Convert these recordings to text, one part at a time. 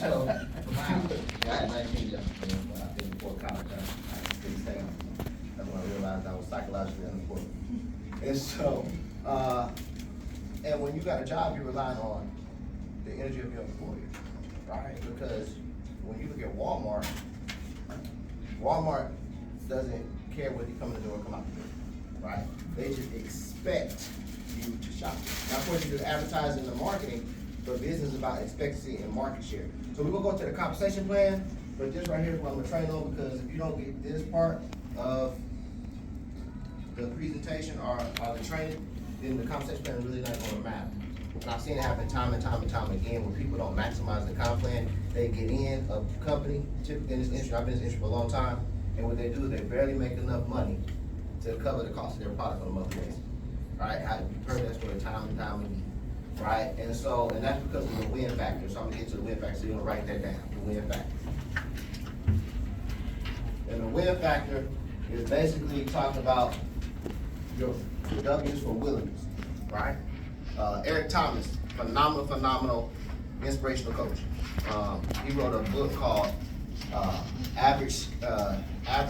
so, wow. Yeah, I had 19 jobs, when I did before college, I didn't stay on. That's when I realized I was psychologically unemployed. And so, and when you got a job, you're relying on the energy of your employer, right? Because when you look at Walmart, Walmart doesn't care whether you come in the door or come out the door, right? They just expect you to shop. Now, of course, you do the advertising and the marketing, but business is about expectancy and market share. So we're gonna go to the compensation plan, but this right here is what I'm gonna train on, because if you don't get this part of the presentation or the training, then the compensation plan is really not gonna matter. And I've seen it happen time and time again, when people don't maximize the comp plan. They get in a company, typically in this industry, I've been in this industry for a long time, and what they do is they barely make enough money to cover the cost of their product on a monthly basis. Right? You've heard that story time and time again. Right? And so, and that's because of the win factor. So I'm gonna get to the win factor, so you're gonna write that down, the win factor. And the win factor is basically talking about your W's for willingness, right? Eric Thomas, phenomenal inspirational coach. He wrote a book called Average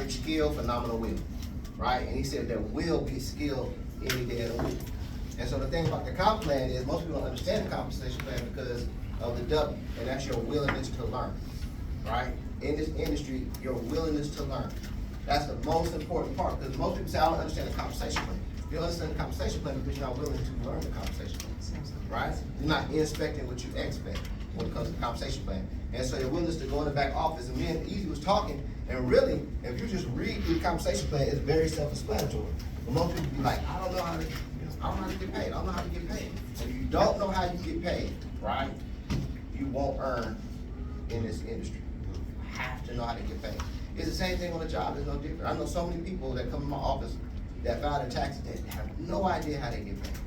Skill, Phenomenal Will, right? And he said that will beats skill any day of the week. And so the thing about the comp plan is most people don't understand the compensation plan because of the W, and that's your willingness to learn, right? In this industry, your willingness to learn. That's the most important part, because most people say, I don't understand the compensation plan. You don't understand the compensation plan because you're not willing to learn the compensation plan, right? You're not inspecting what you expect when it comes to the compensation plan. And so your willingness to go in the back office, and me and Easy was talking, and really, if you just read the compensation plan, it's very self-explanatory. But most people be like, I don't know how to get paid. I don't know how to get paid. And if you don't know how you get paid, right, you won't earn in this industry. You have to know how to get paid. It's the same thing on the job. It's no different. I know so many people that come in my office that file their taxes that have no idea how they get paid,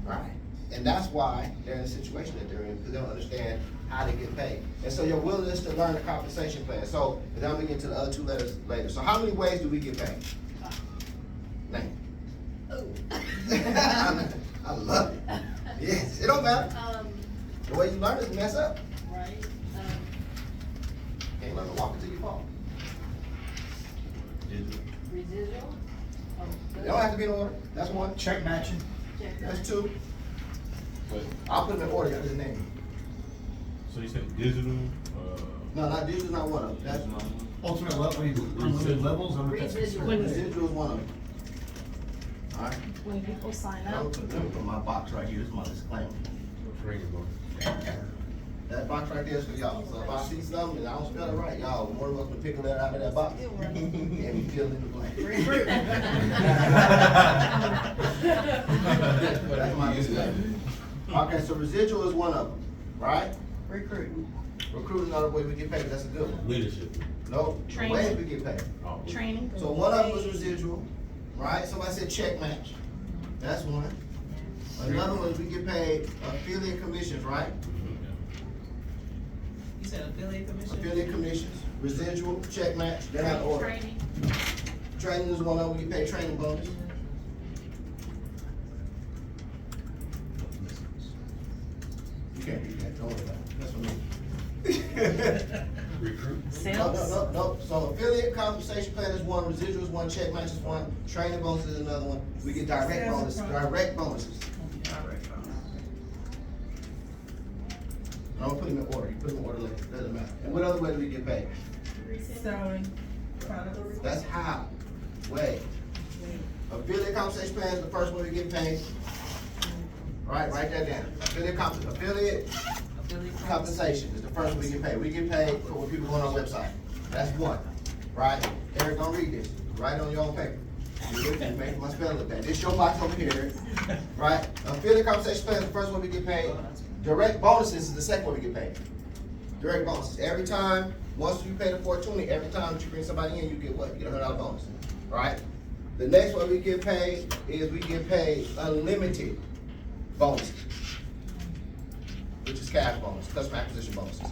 right? And that's why they're in the situation that they're in, because they don't understand how to get paid. And so your willingness to learn the compensation plan. So, and I'm gonna get to the other two letters later. So how many ways do we get paid? Name. I love it. Yes, it don't matter. The way you learn is mess up. Right. Can't learn to walk until you fall. Residual. They don't have to be in order. That's one. Check matching. That's two. But, I'll put them in order. That's his name. so you said digital, No, not this is not one of them. That's Ultimate level, unlimited levels, Residual. residual is one of them. All right. When people sign Let up. me put my box right here. This is my disclaimer. That box right there is for y'all. So if I see something and I don't spell it right, y'all more than welcome to pick a letter out of that box and fill in the blank. That's my disclaimer. Okay, so residual is one of them, right? Recruiting. Recruiting is another way we get paid. That's a good one. leadership. No, the Training. ways we get paid. Oh, Training. So one of them was residual, right? Somebody said check match. That's one. Another one is we get paid affiliate commissions, right? You said affiliate commission? Affiliate commissions, residual, check match, they're not ordered. Training. Training is one of them, we get paid training bonus. You can't read that, don't worry about it, that's for me. Recruit. Sales. No, so affiliate compensation plan is one, residual is one, check match is one, training bonus is another one. We get direct bonuses. I'm gonna put them in order, you put them in order later, doesn't matter. And what other way do we get paid? Salary. That's how, way. Affiliate compensation plan is the first way we get paid. Right, write that down. Affiliate compensation is the first way we get paid. We get paid for when people go on our website. That's one, right? Eric, don't read this. Write it on your own paper. You're making my spelling look bad. This your box over here, Eric. Right? Affiliate compensation plan is the first way we get paid. Direct bonuses is the second way we get paid. Direct bonuses. Every time, once you pay the $420, every time that you bring somebody in, you get what? You get a $100 bonus, right? The next way we get paid is we get paid unlimited bonuses, which is cash bonus, customer acquisition bonuses,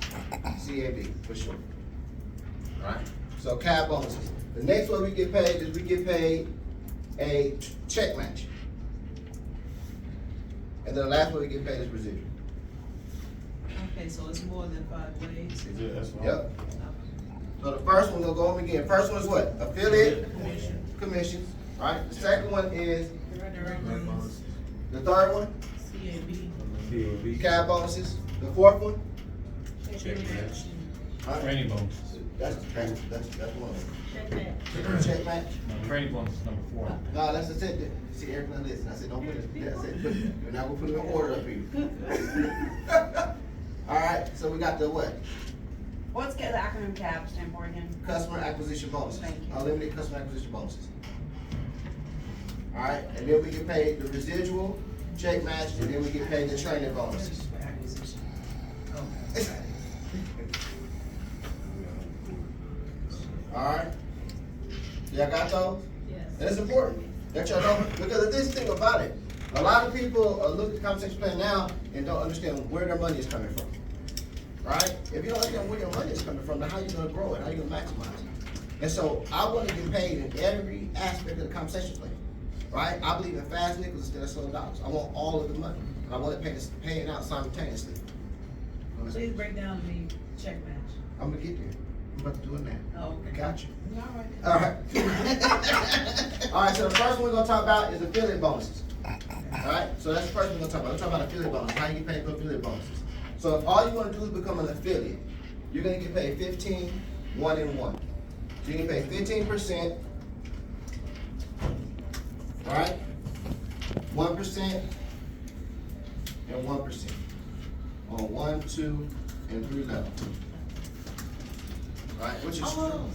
CAB for short, right? So cash bonuses. The next way we get paid is we get paid a check match. And then the last way we get paid is residual. Okay, so it's more than 5 ways. Is it, that's all? Yep. So the first one, we'll go over again. First one is what? Affiliate Commission. commissions, right? The second one is, Direct bonus. the third one, CAB. cab bonuses. The fourth one, Check match. right? Training bonus. That's one. Check that. Check match. No, training bonus is number 4. No, that's the it. See, Eric, now listen. I said, don't put it. That's it. We're not gonna put it in order up here. All right. So we got the what? What's the acronym CAB stand for again? Customer acquisition bonuses. Thank you. Unlimited customer acquisition bonuses. All right, and then we get paid the residual, check match, and then we get paid the training bonuses. Acquisition. All right. Y'all got those? Yes. And it's important that y'all know, because this thing about it, a lot of people look at the compensation plan now and don't understand where their money is coming from. Right? If you don't understand where your money is coming from, then how you gonna grow it? How you gonna maximize it? And so I want to get paid in every aspect of the compensation plan. Right? I believe in fast nickels instead of slow dollars. I want all of the money. And I want it paying out simultaneously. Please break down the check match. I'm gonna get there. I'm about to do it now. Oh, okay. Got you. All right. Alright. Alright, so the first one we're gonna talk about is affiliate bonuses. Alright, so that's the first one we're gonna talk about. We're talking about affiliate bonuses, how you get paid for affiliate bonuses. So if all you wanna do is become an affiliate, you're gonna get paid 15, 1 and 1. So you get paid 15%, right? 1% and 1% on 1, 2, and 3 levels. Right, which is Oh,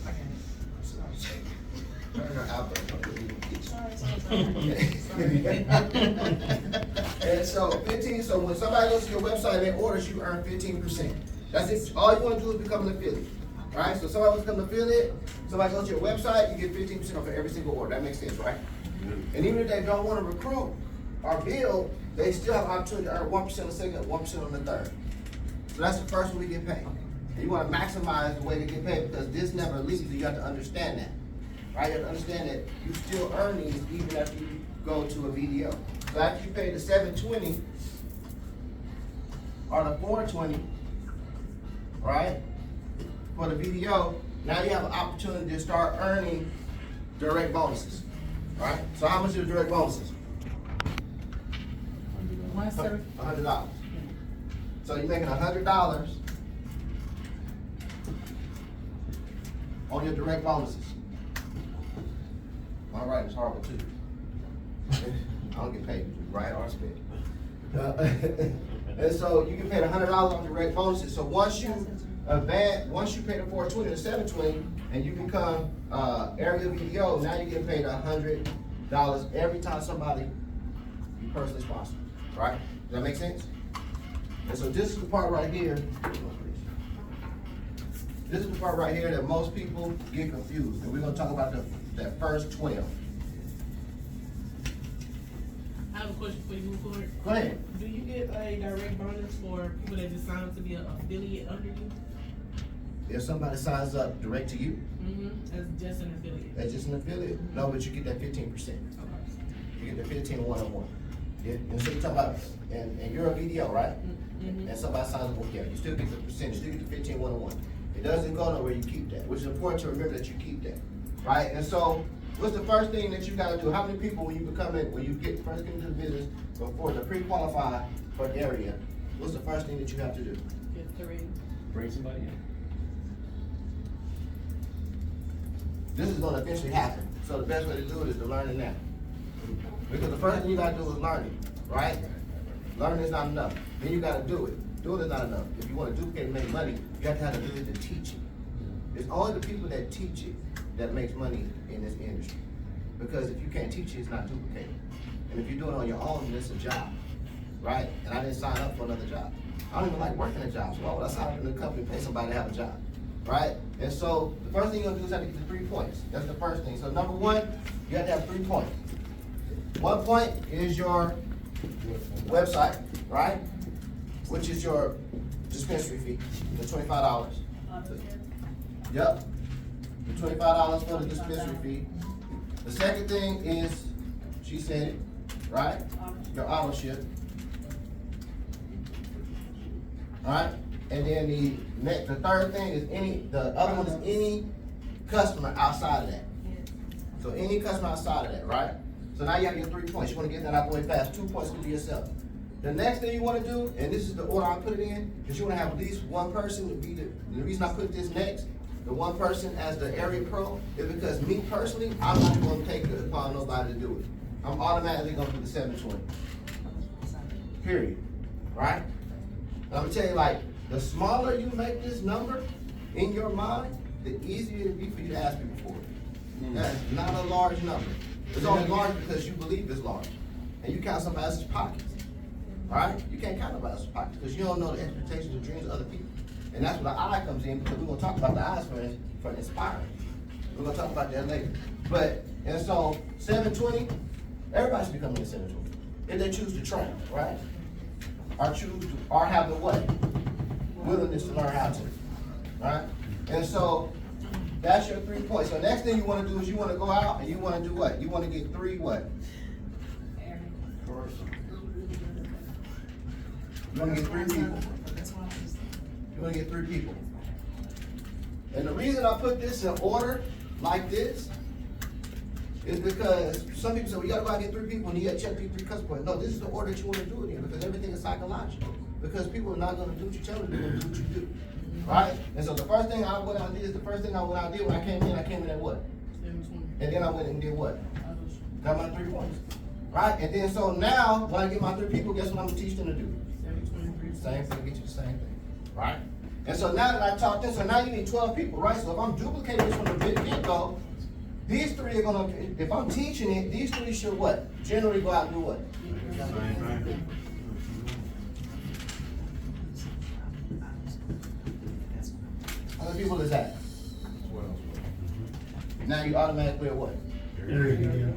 And so 15, so when somebody goes to your website and orders, you earn 15%. That's it. All you want to do is become an affiliate. Right? So somebody wants to become an affiliate, somebody goes to your website, you get 15% off of every single order. That makes sense, right? And even if they don't want to recruit or build, they still have opportunity to earn 1% on the second, 1% on the third. So that's the first one we get paid. And you want to maximize the way to get paid because this never leaves you. You have to understand that. Right? You have to understand that you still earn these even after you go to a VDO. So after you pay the 720 or the 420, right? For the VDO, now you have an opportunity to start earning direct bonuses. Right? So how much are the direct bonuses? $100. So you're making $100 on your direct bonuses. My writing is horrible too. I don't get paid to write or spend. And so you get paid $100 on direct bonuses. So once you pay the 420 or 720 and you become area VDO, now you're getting paid $100 every time somebody you personally sponsor. Right? Does that make sense? And so this is the part right here. This is the part right here that most people get confused. And we're gonna talk about that first 12. I have a question before you move forward. Go ahead. Do you get a direct bonus for people that just sign up to be an affiliate under you? If somebody signs up direct to you, As just an affiliate? that's just an affiliate. No, but you get that 15%. Okay. You get the 15 1-on-1. Yeah. And so you're talking about, and you're a VDO, right? And somebody signs up, well, yeah, you still get the percentage, you still get the 15 1-on-1. It doesn't go nowhere, you keep that, which is important to remember that you keep that, right? And so, what's the first thing that you gotta do? How many people, when you get first get into the business, before to pre-qualify for an area, what's the first thing that you have to do? Get 3. Bring somebody in. This is gonna eventually happen, so the best way to do it is to learn it now. Because the first thing you gotta do is learn it, right? Learning is not enough, then you gotta do it. Doing is not enough. If you wanna duplicate and make money, you have to have the ability to teach it. It's only the people that teach it that makes money in this industry. Because if you can't teach it, it's not duplicated. And if you do it on your own, then it's a job, right? And I didn't sign up for another job. I don't even like working a job, so why would I sign up in a company and pay somebody to have a job, right? And so the first thing you're gonna do is have to get the 3 points. That's the first thing. So number 1, you have to have 3 points. 1 point is your website, right? Which is your dispensary fee, the $25. Yep, the $25 for the dispensary fee. The second thing is, she said it, right? Your auto ship. Alright, And then the third thing is the other one is any customer outside of that. So any customer outside of that, right? So now you have your 3 points. You wanna get that out the way fast. 2 points to be yourself. The next thing you wanna do, and this is the order I put it in, is you wanna have at least one person to be the reason I put this next, the one person as the area pro, is because me personally, I'm not gonna take it upon nobody to do it. I'm automatically gonna do the 720. Period. Right? And I'm gonna tell you, like, the smaller you make this number in your mind, the easier it'll be for you to ask people for it. That's not a large number. It's only large because you believe it's large. And you count somebody else's pockets. Right? You can't count somebody else's pockets because you don't know the expectations and dreams of other people. And that's where the eye comes in, because we're gonna talk about the eyes for inspiring. We're gonna talk about that later. And so 720, everybody should be coming in 720. If they choose to train, right? Or have the what? Willingness to learn how to. Right? And so that's your 3 points. So next thing you wanna do is you wanna go out and you wanna do what? You wanna get 3 what? You wanna get 3 people. You wanna get 3 people. And the reason I put this in order like this is because some people say, well, you gotta go out and get 3 people and you gotta check these 3 customer points. No, this is the order that you wanna do it in, because everything is psychological. Because people are not gonna do what you tell them to do, they're gonna do what you do. Right? And so the first thing I went out and did when I came in at what? 720. And then I went and did what? Got my 3 points. Right? And then so now, when I get my 3 people, guess what I'm gonna teach them to do? 723. Same thing, get you the same thing. Right? And so now that I taught this, so now you need 12 people, right? So if I'm duplicating this from the get-go, these 3 are gonna, if I'm teaching it, these 3 should what? Generally go out and do what? How many people is that? 12. Now you automatically at what? Area VDO.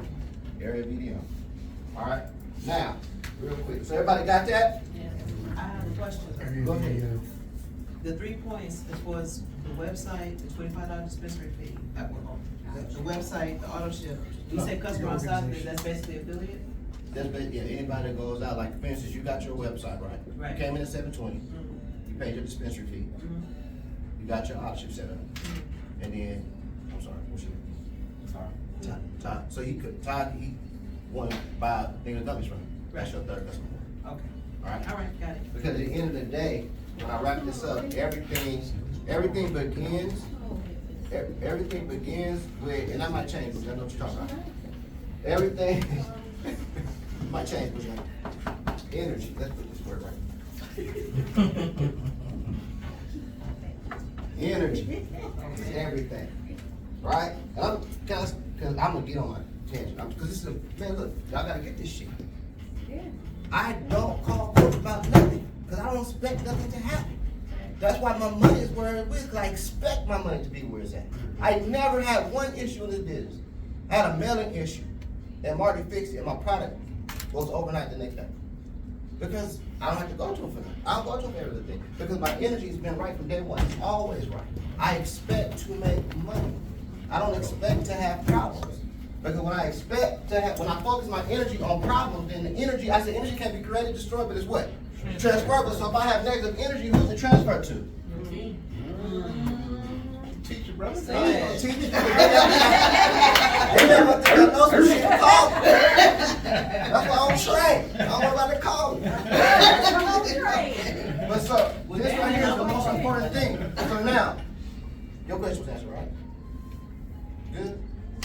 Area VDO. Alright, now, real quick, so everybody got that? I have a question. Area Go ahead. VDO. The 3 points as far as the website, the $25 dispensary fee, the website, the auto ship. You say customer outside of it, that's basically affiliate? That's basically, yeah, anybody that goes out, like for instance, you got your website, right? Right. You came in at 720, you paid your dispensary fee, you got your auto ship set up, and then, I'm sorry, what's your name? Todd. So he wanted to buy a thing of gummies from you. That's your third customer. Okay. Alright? All right, got it. Because at the end of the day, when I wrap this up, everything begins with, and that might change, because I know what you're talking about. Everything might change, but energy, let's put this word right. Energy is everything, right? And I'm cause I'm gonna get on my tangent, because this is man, look, y'all gotta get this shit. I don't call coach about nothing, because I don't expect nothing to happen. That's why my money is where it is, because I expect my money to be where it's at. I never had one issue in this business. I had a mailing issue, and Marty fixed it, and my product goes overnight the next day. Because I don't have to go to him for that. I don't go to him for everything, because my energy has been right from day one. It's always right. I expect to make money. I don't expect to have problems. Because when I focus my energy on problems, then the energy can't be created, destroyed, but it's what? Transferable. So if I have negative energy, who's it transfer to? Teach your brother. Teach you. They never think I know some shit to call me. That's why I'm trained. I don't know about to call me. But so, this right here is the most important thing. So now, your question was answered, right? Good?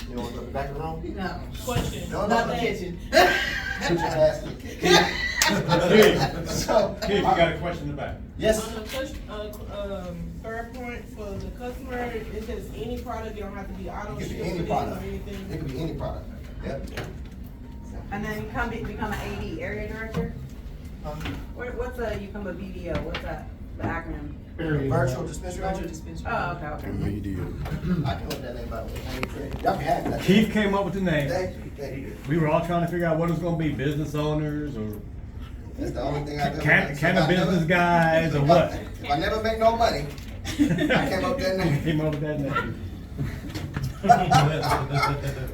You don't want to go back to the room? No. Question. No, Not no. the kitchen. Put your ass in the kitchen. So, Keith, you got a question in the back? yes. On the third point for the customer, it says any product, you don't have to be auto It could ship be any or product. It anything. could be any product. Yep. And then you become an AD, area director? What's you become a VDO, what's that, the acronym? Virtual dispensary Virtual agent? dispensary. Oh, okay. I can look that name by the way. Y'all can have that. Keith came up with the name. Thank you. We were all trying to figure out what it was gonna be, business owners or That's the only thing I do. kind of business guys or what? If I never make no money, I came up with that name. Came up with that name.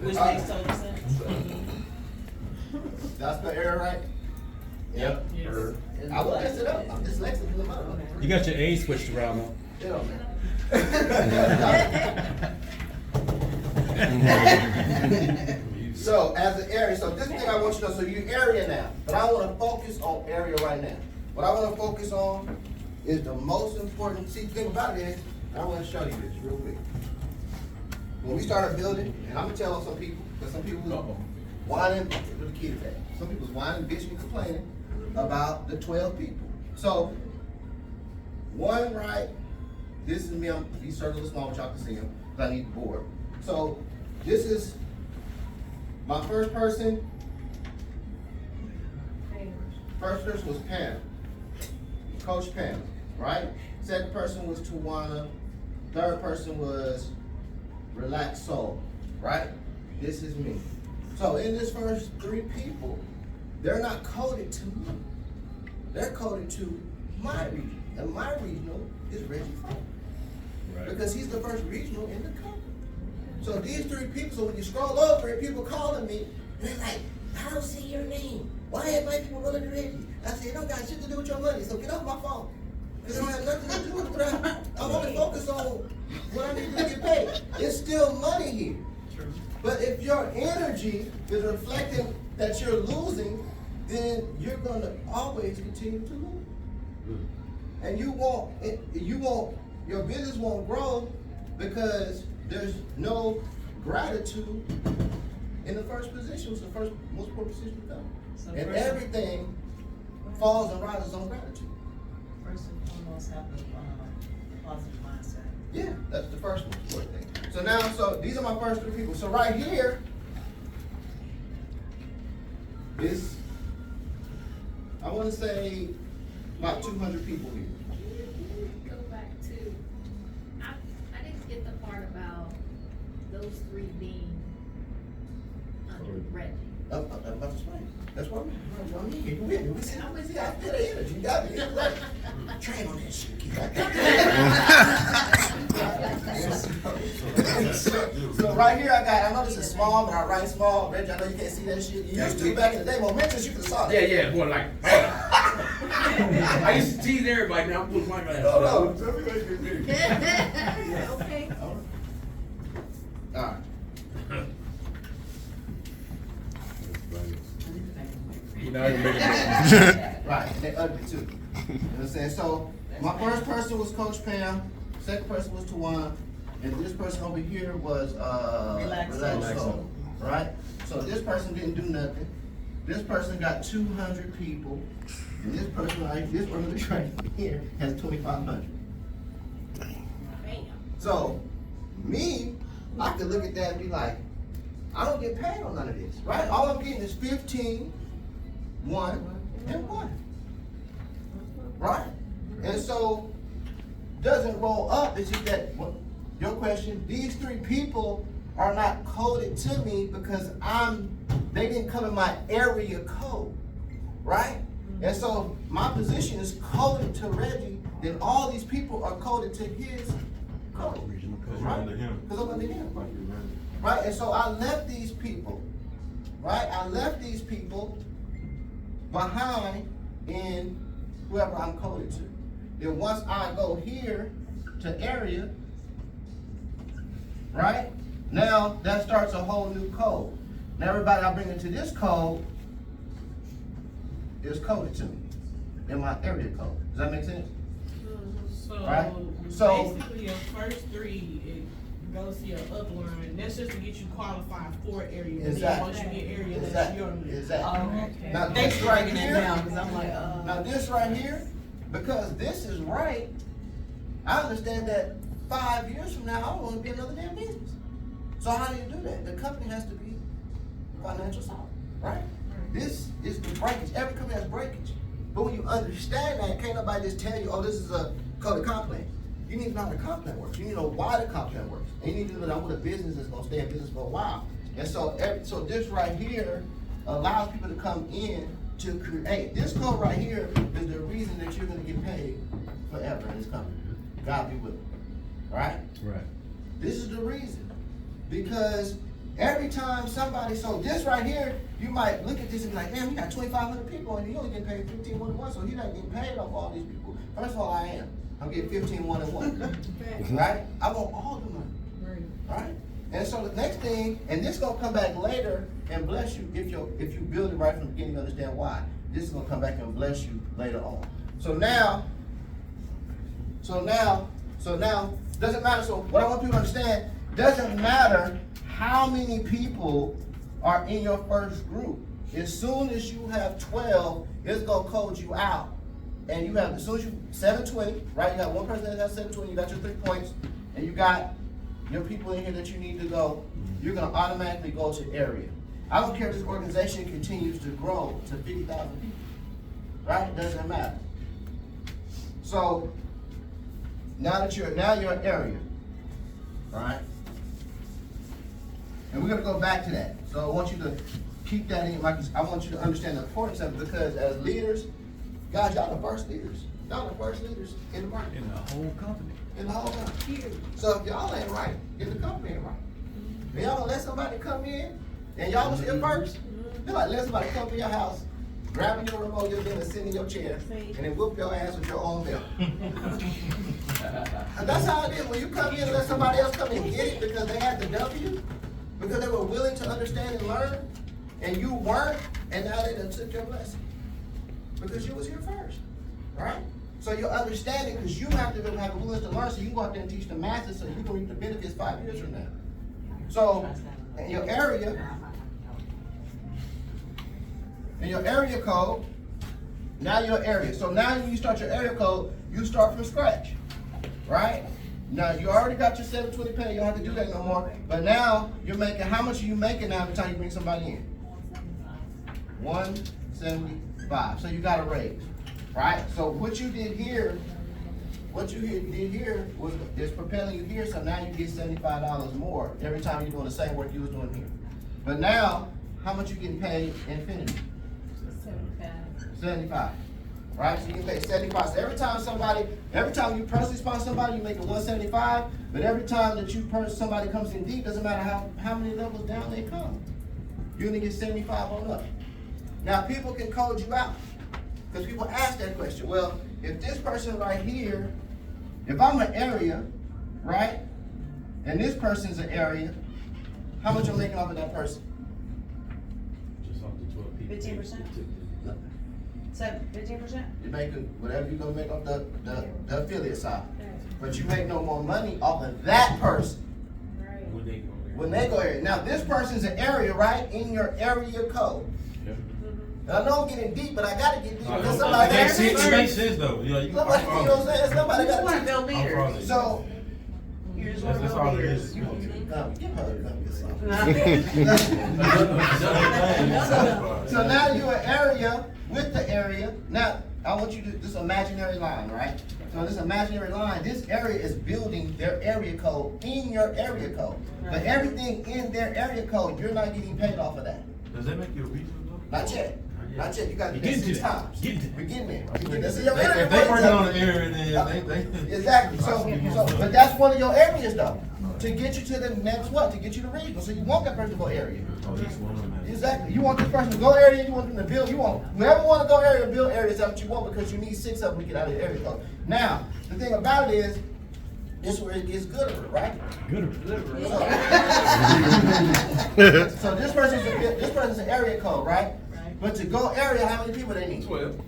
Which makes total sense. That's the error, right? Yep. Yes. I will mess it up. I'm dyslexic in the mother. You got your A switched around though. It don't matter. So as an area, so this thing I want you to know, so you're area now, but I want to focus on area right now. What I want to focus on is the most important, see, the thing about it is, I want to show you this real quick. When we started building, and I'm gonna tell some people, because some people was whining, where the kid is at? Some people was whining, bitching, and complaining about the 12 people. So, one right, this is me, these circles are small, but y'all can see them, because I need the board. So, this is my first person. First person was Pam, Coach Pam, right? Second person was Tawana. Third person was Relaxed Soul, right? This is me. So in this first 3 people, they're not coded to me. They're coded to my region. And my regional is Reggie Frank. Right. Because he's the first regional in the company. So these 3 people, so when you scroll over and people calling me, and they're like, I don't see your name. Why everybody people running to Reggie? I said, it don't got shit to do with your money, so get off my phone. Because it don't have nothing to do with that. I'm only focused on what I need to get paid. It's still money here. But if your energy is reflecting that you're losing, then you're gonna always continue to lose. And your business won't grow because there's no gratitude in the first position. It's the first most important position to come. So And first- everything falls and rises on gratitude. First and foremost, have a positive mindset. Yeah, that's the first important thing. So now, so these are my first 3 people. So right here is, I want to say, about 200 people here. Go back to, I didn't get the part about those 3 being under Reggie. I'm about to explain. That's what I'm here. You with me? We see, I feel the energy. You got me. Train on that shit. So right here I know this is small, but I write small. Reggie, I know you can't see that shit. You used to back in the day. Momentous, you could have saw that. Yeah, boy, like, I used to tease everybody, now I'm putting my glasses No, no. on. Okay. All right. You're not even making it. Right, they ugly too. You know what I'm saying? So my first person was Coach Pam, second person was Tawana, and this person over here was Relaxed Soul. Right? So this person didn't do nothing. This person got 200 people, and this person right here has 2,500. Bam. So me, I could look at that and be like, I don't get paid on none of this, right? All I'm getting is 15, 1, and 1. Right? And so, doesn't roll up, it's just that, your question, these 3 people are not coded to me because they didn't come in my area code, right? And so, my position is coded to Reggie, then all these people are coded to his code. Because you're under him. Because I'm under him. Right? And so I left these people, right? I left these people behind in whoever I'm coded to. Then once I go here to area, right? Now that starts a whole new code. Now everybody I bring into this code is coded to me in my area code. Does that make sense? So, Right. So- basically your first 3, it goes to your upline, that's just to get you qualified for area. But then Exactly. once you get area, that's Exactly. your list. Exactly. Okay. Now Thanks this for right breaking it here, down, because I'm like, now this right here, because this is right, I understand that 5 years from now, I don't want to be another damn business. So how do you do that? The company has to be financial solid, right? This is the breakage. Every company has breakage. But when you understand that, can't nobody just tell you, oh, this is a code of comp plan. You need to know how the comp plan works. You need to know why the comp plan works. And you need to know what a business is going to stay in business for a while. And so, so this right here allows people to come in to create. This code right here is the reason that you're going to get paid forever in this company. God be with you. Right? Right. This is the reason. Because every time somebody, so this right here, you might look at this and be like, damn, we got 2,500 people and you only getting paid 15-1-1, so he's not getting paid off all these people. First of all, I am. I'm getting 15-1-1. Right? I want all the money. Right? And so the next thing, and this is gonna come back later and bless you if you build it right from the beginning, you understand why. This is gonna come back and bless you later on. So now, doesn't matter. So what I want people to understand, doesn't matter how many people are in your first group. As soon as you have 12, it's gonna code you out. And you have, as soon as you, 720, right? You got one person that has 720, you got your 3 points, and you got your people in here that you need to go, you're gonna automatically go to area. I don't care if this organization continues to grow to 50,000 people, right? It doesn't matter. So, now you're an area, right? And we're gonna go back to that. So I want you to keep that in, like I want you to understand the importance of it, because as leaders, guys, y'all the first leaders. Y'all the first leaders in the market. In the whole company. In the whole company. So if y'all ain't right, then the company ain't right. And y'all gonna let somebody come in, and y'all was here first? They're like, let somebody come to your house, grabbing your remote, your dinner, sit in your chair, and then whoop your ass with your own belt. And that's how it is. When you come in and let somebody else come in and get it because they had the W, because they were willing to understand and learn, and you weren't, and now they done took your blessing. Because you was here first, right? So you're understanding, because you have to have the willingness to learn, so you can go out there and teach the masses, so you can reap the benefits 5 years from now. So in your area code, now your area. So now when you start your area code, you start from scratch, right? Now you already got your 720 pay, you don't have to do that no more. But now you're making, how much are you making now every time you bring somebody in? 175. So you got a raise, right? So what you did here, was propelling you here. So now you get $75 more every time you're doing the same work you was doing here. But now, how much you getting paid in Infinity? 75. Right? So you get paid 75. So every time you personally sponsor somebody, you make it 175. But every time that somebody comes in deep, doesn't matter how many levels down they come, you're gonna get 75 on up. Now people can code you out, because people ask that question. Well, if this person right here, if I'm an area, right, and this person's an area, how much I'm making off of that person? Just off the 12 people. 15%? 15%? You make whatever you're gonna make off the affiliate side. But you make no more money off of that person when they go area. Now this person's an area, right, in your area code. Yep. Now, I know I'm getting deep, but I gotta get deep because somebody It gotta teach makes me. sense though. Yeah, you Somebody, you know what I'm saying? Somebody You just want gotta to teach build leaders. So, You just want to That's build all it leaders. is. give her something. So now you're an area with the area. Now, I want you to, this imaginary line, right? So this imaginary line, this area is building their area code in your area code. But everything in their area code, you're not getting paid off of that. Does that make you a regional though? Not yet. Not yet. You got to You do that getting 6 to that. times. Getting to that. We're getting there. We're getting there. If So your area they code working is on up. the area, then they Exactly. So, but that's one of your areas though. To get you to the next what? To get you to regional. So you want that person to go area. Oh, that's one of them. Exactly. You want this person to go area, you want them to build, you want, whoever want to go area to build areas, that's what you want, because you need 6 of them to get out of the area code. Now, the thing about it is, this is where it gets gooder, right? So this person's an area code, right? But to go area, how many people they need? 12.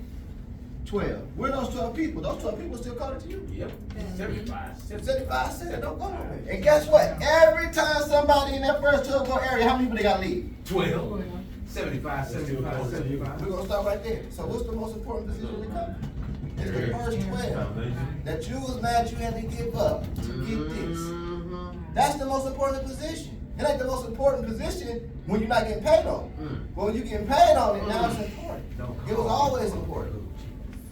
12. Where are those 12 people? Those 12 people still coded to you? Yep. 75. 75 said don't go nowhere. And guess what? Every time somebody in that first 12 go area, how many people they gotta leave? 12. 75, 75, 75. We're gonna start right there. So what's the most important position in the company? It's the first 12 that you was mad you had to give up to get this. That's the most important position. It ain't the most important position when you're not getting paid on it. But when you're getting paid on it, now it's important. It was always important.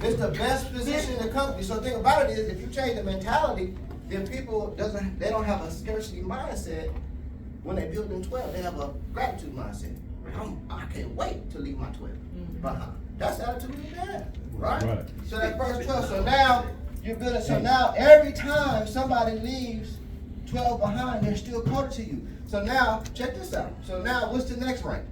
It's the best position in the company. So the thing about it is, if you change the mentality, then people they don't have a scarcity mindset when they build in 12. They have a gratitude mindset. I can't wait to leave my 12 behind. That's the attitude you have, right? So that first 12. So now you're building. So now every time somebody leaves 12 behind, they're still coded to you. So now, check this out. So now, what's the next rank?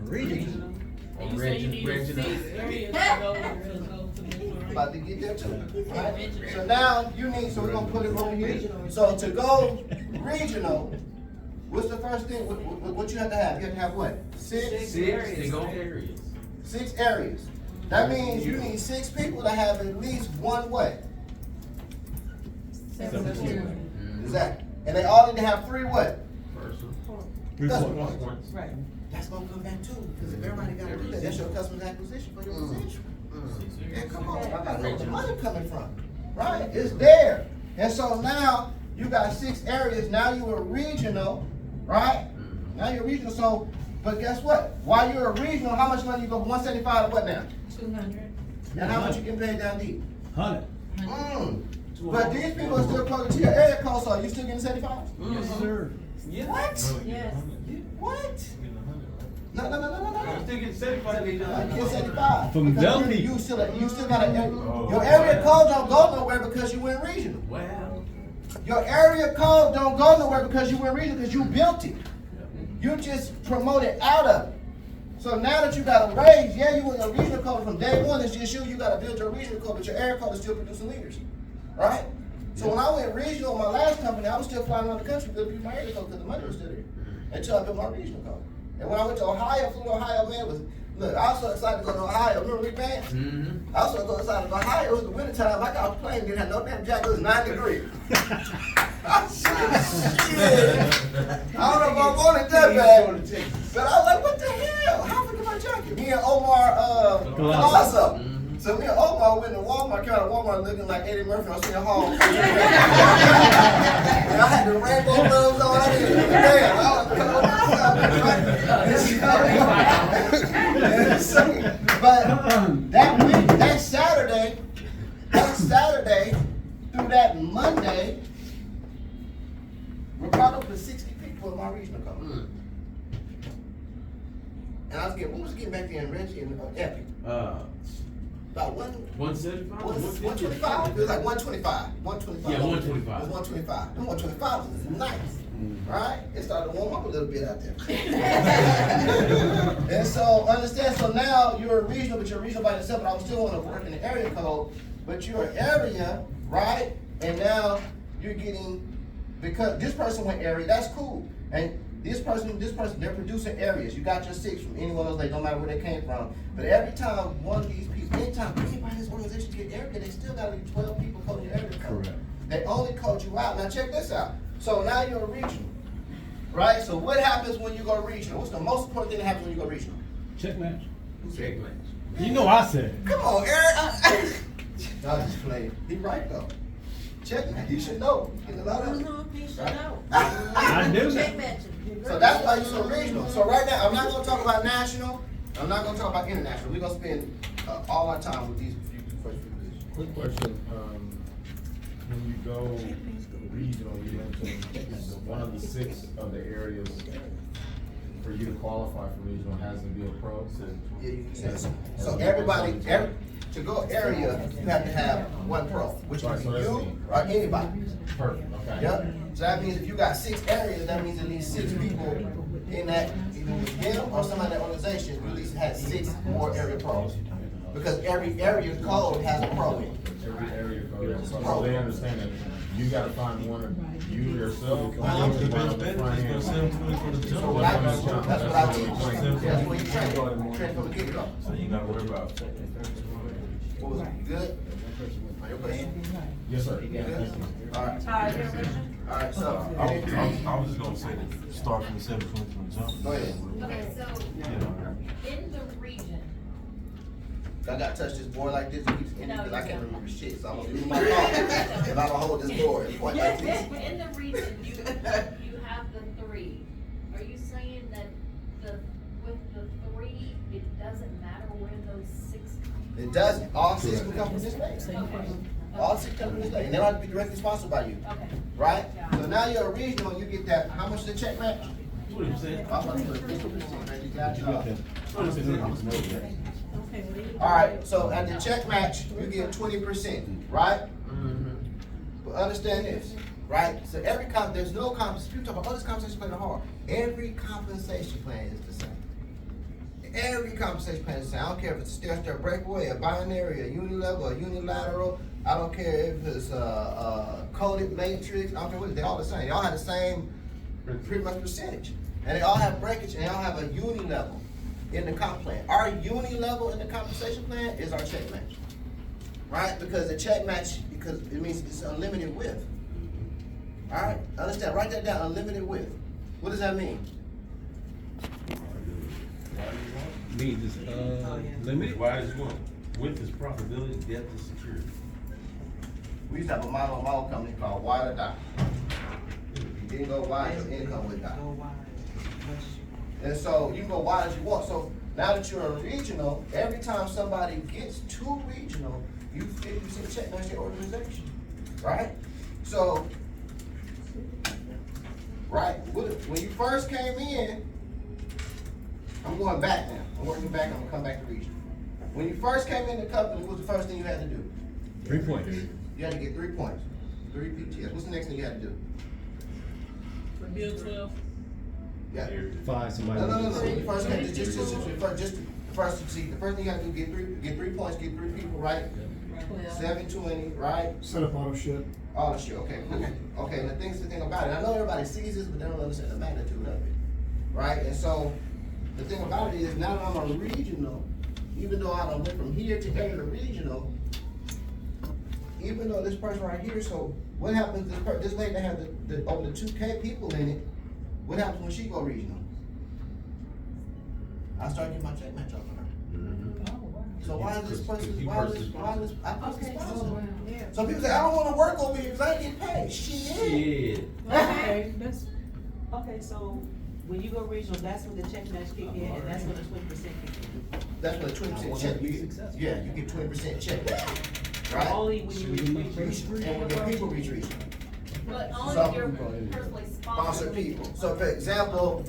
Regional. And you say you need 6 areas to go to the next one. About to get there too, right? So now you need, so we're gonna put it over here. So to go regional, what's the first thing, what you have to have? You have to have what? Six areas. 6 areas. That means you need 6 people to have at least one what? Exactly. And they all need to have 3 what? Points. Right. That's gonna come back too, because if everybody gotta do that, that's your customer acquisition for your position. Yeah, come on, I gotta know where the money coming from, right? It's there. And so now, you got 6 areas, now you are regional, right? Now you're regional, so, but guess what? While you're a regional, how much money you go from 175 to what now? 200. And how much you can pay down deep? 100. But these people are still coded to your area code, so are you still getting 75? Yes, sir. What? Yes. What? No. I'm still getting 75. You get 75. From Because them you people. still got your area code don't go nowhere because you went regional. Well, Your area code don't go nowhere because you went regional because you built it. You just promoted out of it. So now that you got a raise, yeah, you went a regional code from day one. It's just you got to build your regional code, but your area code is still producing leaders, right? So when I went regional in my last company, I was still flying around the country building my area code because the money was still there until I built my regional code. And when I went to Ohio, flew to Ohio, man, look, I was so excited to go to Ohio. Remember Rick Vance? I was so excited to go to Ohio. It was the winter time. I got off the plane, didn't have no damn jacket. It was 9 degrees. Shit. I don't know if I'm going to that bad. But I was like, what the hell? How did I get my jacket? Me and Omar Colosso. So me and Omar went to Walmart, came out of Walmart looking like Eddie Murphy on City Hall. And I had the rainbow gloves on. I didn't even damn. I was but that week, that Saturday through that Monday, Ricardo put 60 people in my regional code. And I was getting back there in Reggie and Epic. About 175? 125? It was like 125. 125. Yeah, 125. It was 125. The 125 was nice. Right? It started to warm up a little bit out there. And so, understand, so now you're a regional, but you're a regional by yourself, but I was still want to work in the area code, but you're an area, right? And now you're getting, because this person went area, that's cool. And this person, they're producing areas. You got your 6 from any one of those, they don't matter where they came from. But every time one of these people, anytime anybody in this organization get area, they still gotta be 12 people coding your area code. Correct. They only code you out. Now check this out. So now you're a regional, right? So what happens when you go regional? What's the most important thing that happens when you go regional? Check match. Check match. You know I said. Come on, Eric. I just playing. He right though. Check match. You should know. Getting a lot of it. He should know. I knew that. So that's why you're so regional. So right now, I'm not gonna talk about national. I'm not gonna talk about international. We're gonna spend all our time with these first few positions. Quick question, when you go regional, you mentioned one of the 6 of the areas for you to qualify for regional has to be a pro. So everybody, to go area, you have to have 1 pro, which can Right, be so that's you me. or anybody. Perfect, okay. Yep. So that means if you got 6 areas, that means at least 6 people in that, either with them or somebody in that organization, you at least had 6 more area pros. Because every area code has a pro in it. Every area code, so they understand that you gotta find one of you yourself. So what I do, that's what I teach. That's what you train from the get-go. So you gotta worry about. What was it? You good? Your question? Yes, sir. You good? All right. Ty, your vision? All right, so. I was just gonna say, start from the 720 jump. Go ahead. Okay, so in the region, I gotta touch this board like this, it keeps ending, No, because I you can't don't. remember shit, so I'm gonna lose my thought. If I don't hold this board, point like this. in the region, you have the 3. Are you saying that with the 3, it doesn't matter where those 6 come from? It doesn't, all 6 will come from this place. Okay. All 6 come from this place, and they don't have to be directly sponsored by you, Okay. right? So now you're a regional, you get that, how much is the check match? 20%. I'm gonna put 50%, man, you got it. 20%. All right, so at the check match, you get 20%, right? But understand this, right? So there's no compensation. People talk about, this compensation plan is hard. Every compensation plan is the same. Every compensation plan is the same. I don't care if it's a stair-step breakaway, a binary, a unilevel, a unilateral. I don't care if it's a coded matrix. I don't care what it is. They all the same. They all have the same pretty much percentage. And they all have breakage, and they all have a unilevel in the comp plan. Our unilevel in the compensation plan is our check match. Right? Because the check match, because it means it's unlimited width. All right? Understand, write that down, unlimited width. What does that mean? Means it's, limited. Wide as you want. Width is profitability, depth is security. We used to have a model company called Wide or Die. If you didn't go wide, your income would die. Go wide. And so you can go wide as you want. So now that you're a regional, every time somebody gets to regional, you 50% check match your organization, right? So, right, when you first came in, I'm going back now. I'm working back, I'm gonna come back to regional. When you first came in the company, what was the first thing you had to do? 3 points. You had to get 3 points, 3 PTS. What's the next thing you had to do? Bill 12. Yeah. Five, somebody. No. When you first came, the first thing you gotta do, get 3 points, get 3 people, right? 720, right? Set up auto ship. All the shit, okay. Okay, and the thing about it, I know everybody sees this, but they don't understand the magnitude of it, right? And so, the thing about it is, now that I'm a regional, even though I done went from here to here to regional, even though this person right here, so what happens, this lady that has over the 2K people in it, what happens when she go regional? I start getting my check match off of her. So why is this person, I personally sponsor? So people say, I don't wanna work over here because I ain't getting paid. Shit. Okay, okay, so when you go regional, that's when the check match kick in, and that's when the 20% kick in. That's what a 20% check you get. Yeah, you get 20% check, right? Only when you reach regional. And when your people reach regional. But only So- if you're personally Sponsor sponsored. people. So for example,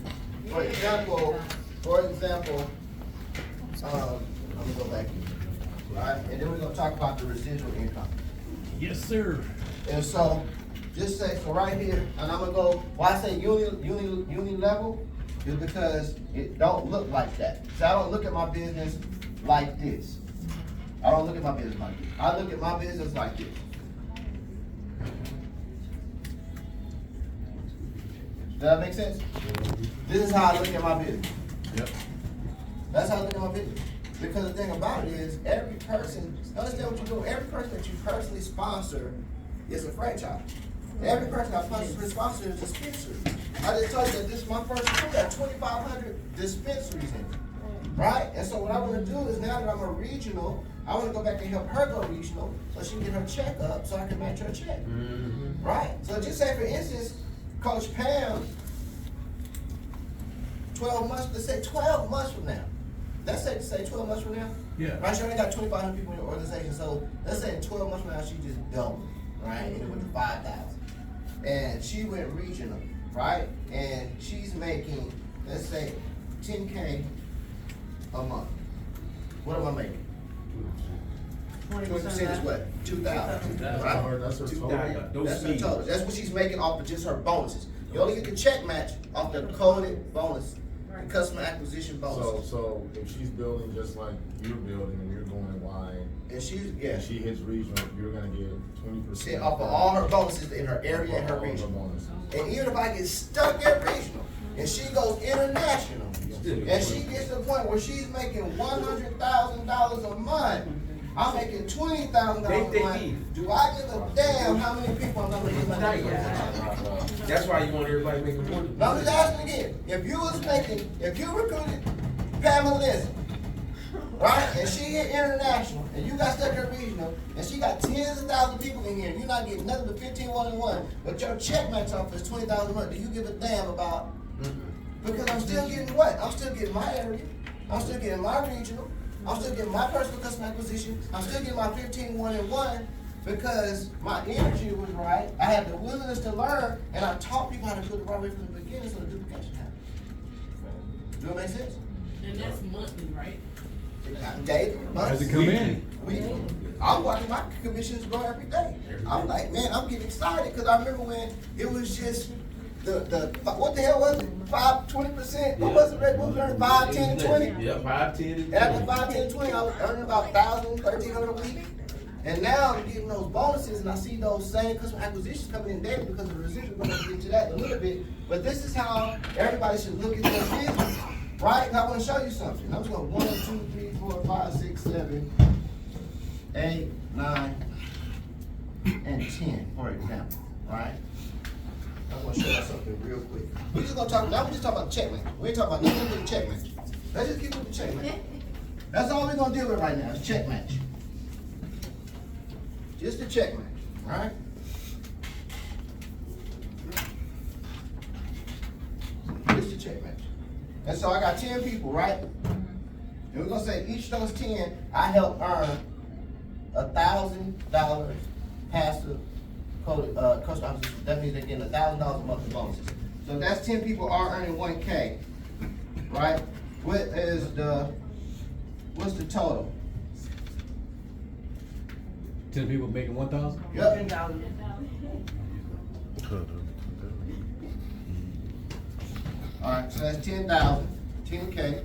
I'm gonna go back here, right? And then we're gonna talk about the residual income. Yes, sir. And so, just say, so right here, and I'm gonna go, why I say uni level is because it don't look like that. So I don't look at my business like this. I don't look at my business like this. I look at my business like this. Does that make sense? This is how I look at my business. Yep. That's how I look at my business. Because the thing about it is, every person, understand what you're doing, every person that you personally sponsor is a franchise. Every person I personally sponsor is a dispensary. I just told you that this is my first school, got 2,500 dispensaries in it. Right? And so what I wanna do is, now that I'm a regional, I wanna go back and help her go regional, so she can get her check up, so I can match her check. Right? So just say, for instance, Coach Pam, 12 months, let's say 12 months from now. Let's say 12 months from now. Yeah. Right, she only got 2,500 people in your organization, so let's say in 12 months from now, she just doubled, right? And it went to 5,000. And she went regional, right? And she's making, let's say, 10K a month. What am I making? 20% is what? 2,000. Right? That's her total. That's her total. That's what she's making off of just her bonuses. You only get the check match off the coded bonus, the customer acquisition bonus. So if she's building just like you're building and you're going wide, And she's, and she hits regional, you're gonna get 20% off of all her bonuses in her area and her All her region. bonuses. And even if I get stuck at regional and she goes international, and she gets to the point where she's making $100,000 a month, I'm making $20,000 a month. Do I give a damn how many people I'm gonna get my money from? That's why you want everybody making money. Now I'm just asking again, if you recruited Pamela Lizzie, right, and she hit international, and you got stuck at regional, and she got tens of thousands of people in here, and you're not getting nothing but 15 1-on-1, but your check match off is 20,000 a month, do you give a damn about? Because I'm still getting what? I'm still getting my area, I'm still getting my regional, I'm still getting my personal customer acquisition, I'm still getting my 15 1-on-1, because my energy was right, I had the willingness to learn, and I taught people how to do it the right way from the beginning so the duplication happened. Do it make sense? And that's monthly, right? Daily, As it come in. I'm watching my commissions grow every day. I'm like, man, I'm getting excited, because I remember when it was just what the hell was it? 20%? What was it, Red Bull earned 5, 10, and 20? Yeah, 5, 10, and And after 5, 10, 20, I was earning about 1,000, 1,300 a week. And now I'm getting those bonuses, and I see those same customer acquisitions coming in daily because of the residual. We're going to get to that in a little bit. But this is how everybody should look at their business, right? And I want to show you something. I'm just going to 1, 2, 3, 4, 5, 6, 7, 8, 9, and 10, for example, right? I'm going to show you something real quick. We're just going to talk, now we're just talking about check match. We ain't talking about nothing but the check match. Let's just keep with the check match. That's all we're going to deal with right now is check match. Just the check match, right? Just the check match. And so I got 10 people, right? And we're gonna say each of those 10, I help earn $1,000 passive customer acquisition. That means they're getting $1,000 a month in bonuses. So if that's 10 people are earning 1K, right? What's the total? 10 people making 1,000? Yep. 10,000. All right, so that's 10,000, 10K,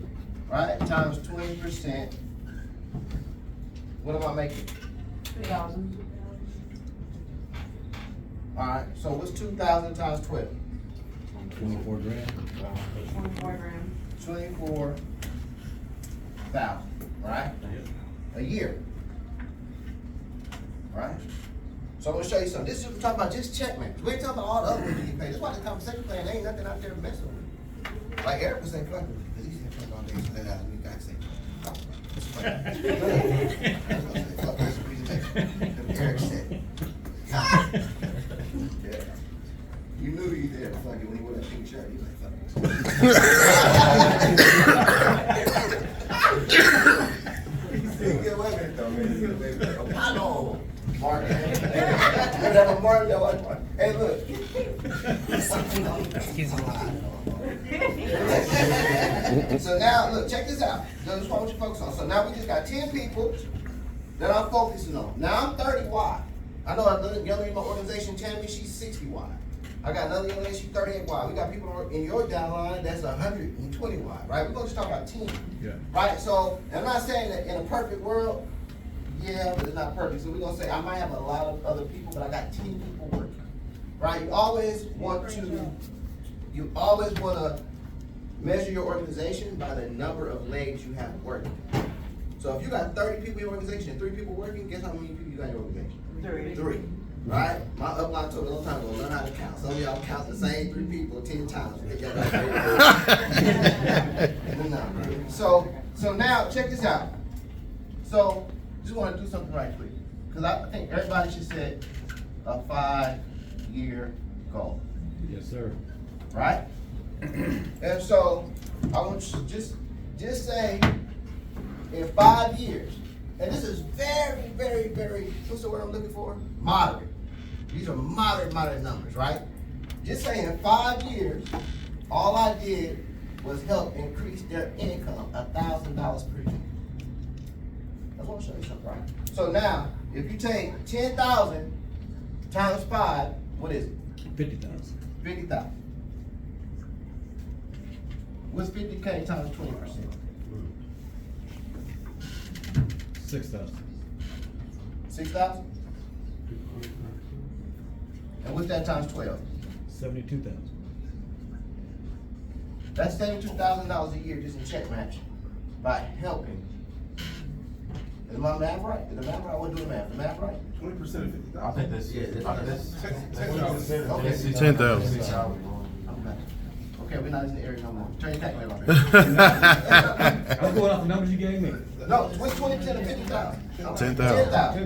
right, times 20%. What am I making? 2,000. All right, so what's 2,000 times 12? 24 grand. 24 grand. 24,000, right? A year. Right? So I'm gonna show you something. This is what we're talking about, just check match. We ain't talking about all the other ways you get paid. That's why the compensation plan ain't nothing out there to mess with. Like Eric was saying, fuck it, because he's saying fuck all day, so that has me got to say. Fuck this presentation. Eric said. Yeah. You knew you did, fuck it, when he wore that pink shirt, he was like, fuck it. He get away with it though, man. He get away with it. Apollo. Martin. Whatever Martin, that was Martin. Hey, look. He's alive. So now, look, check this out. This is what you focus on. So now we just got 10 people that I'm focusing on. Now I'm 30 wide. I know another young lady in my organization telling me she's 60 wide. I got another young lady, she's 38 wide. We got people in your downline that's 120 wide, right? We're gonna just talk about 10. Yeah. Right? So I'm not saying that in a perfect world, yeah, but it's not perfect. So we're gonna say I might have a lot of other people, but I got 10 people working. Right? You always want to measure your organization by the number of legs you have working. So if you got 30 people in your organization and 3 people working, guess how many people you got in your organization? 3. Right? My upline told me a long time ago, learn how to count. Some of y'all count the same 3 people 10 times. So now check this out. So just want to do something right quick, because I think everybody should set a 5-year goal. Yes, sir. Right? And so I want you to just say in 5 years, and this is very, very, very, what's the word I'm looking for? Moderate. These are moderate numbers, right? Just say in 5 years, all I did was help increase their income $1,000 per year. I want to show you something, right? So now, if you take 10,000 times 5, what is it? 50,000. 50,000. What's 50K times 20%? 6,000. 6,000? And what's that times 12? 72,000. That's $72,000 a year just in check match by helping. Is my math right? Is the math right? I wasn't doing math. The math right? 20% of 50,000. I think that's, Okay. 10,000. Okay, we're not in the area no more. Turn your calculator off. I'm going off the numbers you gave me. No, what's 20% of 50,000? 10,000. 10,000.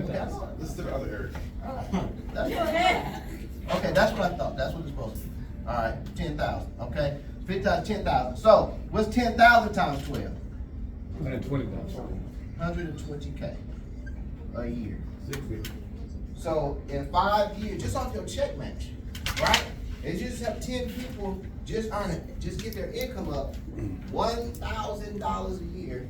Let's do the other area. That's what I thought. Okay, that's what I thought. That's what it's supposed to be. All right, 10,000. Okay, 50,000, 10,000. So what's 10,000 times 12? 120,000. 120K a year. So in 5 years, just off your check match, right? If you just have 10 people just earn it, just get their income up $1,000 a year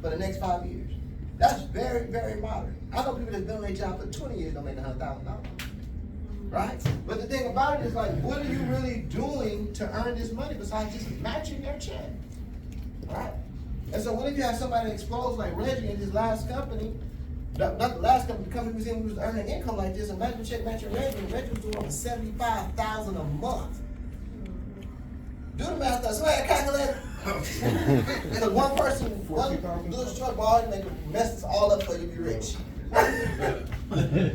for the next 5 years. That's very, very moderate. I know people that's been on their job for 20 years don't make $100,000. Right? But the thing about it is like, what are you really doing to earn this money besides just matching their check? Right? And so what if you have somebody that explodes like Reggie in his last company? Not the last company, the company he was in, who was earning income like this, imagine check matching Reggie, and Reggie was doing over $75,000 a month. Do the math, though. Somebody calculate. Because one person, one little short ball, and they can mess this all up for you to be rich.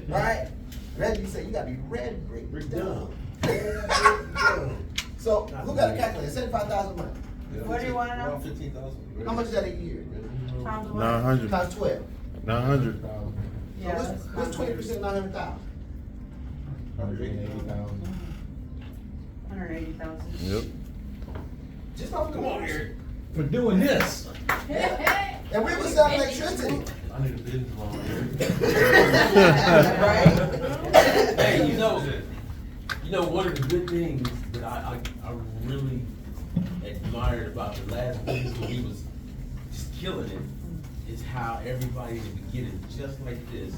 Right? Reggie said, you gotta be red brick dumb. So, who got a calculator? 75,000 a month. What do you wanna know? Around 15,000. How much is that a year? Times what? 900. Times 12. 900. Yeah, So that's what's 20% of 900,000? 180,000. 180,000. Yep. Just off the Come on, Eric. For doing this. And we was selling electricity. I need a business loan. Right? Hey, you know, one of the good things that I really admired about the last business when we was just killing it is how everybody in the beginning, just like this,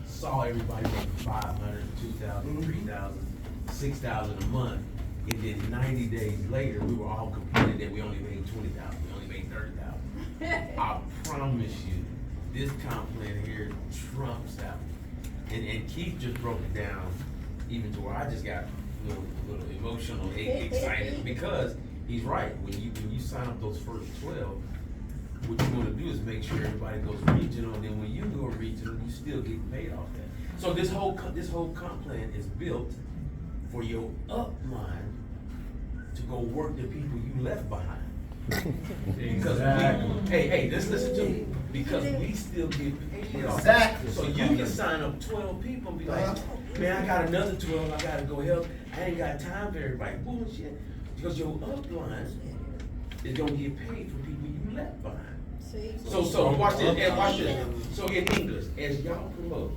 saw everybody making 500, 2,000, 3,000, 6,000 a month. And then 90 days later, we were all complaining that we only made 20,000, we only made 30,000. I promise you, this comp plan here trumps out. And Keith just broke it down even to where I just got a little emotional, excited, because he's right. When you sign up those first 12, what you want to do is make sure everybody goes regional, and then when you go regional, you still get paid off that. So this whole comp plan is built for your upline to go work the people you left behind. Because hey, listen to me. Because we still get paid off. Exactly. So you can sign up 12 people and be like, man, I got another 12, I gotta go help. I ain't got time for everybody. Bullshit. Because your upline is gonna get paid for people you left behind. So watch this, and watch this. So in English, as y'all promote,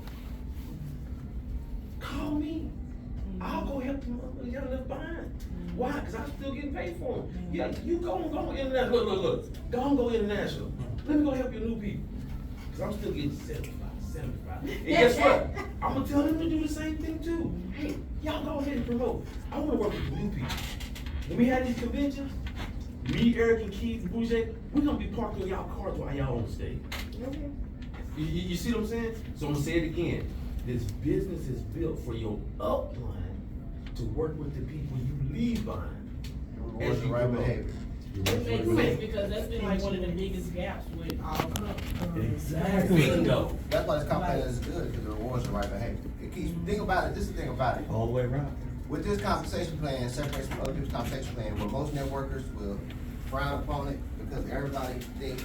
call me. I'll go help the motherfuckers y'all left behind. Why? Because I'm still getting paid for them. Yeah, you go international. Look. Go international. Let me go help your new people. Because I'm still getting 75. And guess what? I'm going to tell them to do the same thing too. Hey, y'all go ahead and promote. I want to work with the new people. When we had these conventions, me, Eric, and Keith, and Bouger, we're going to be parking y'all cars while y'all on stage. You see what I'm saying? So I'm going to say it again. This business is built for your upline to work with the people you leave behind. Rewards the right behavior. It makes sense because that's been like one of the biggest gaps with all companies. Exactly. Bingo. That's why this comp plan is good, because it rewards the right behavior. It keeps, think about it, this is the thing about it. All the way around. With this compensation plan, separates from other people's compensation plan, where most networkers will frown upon it because everybody thinks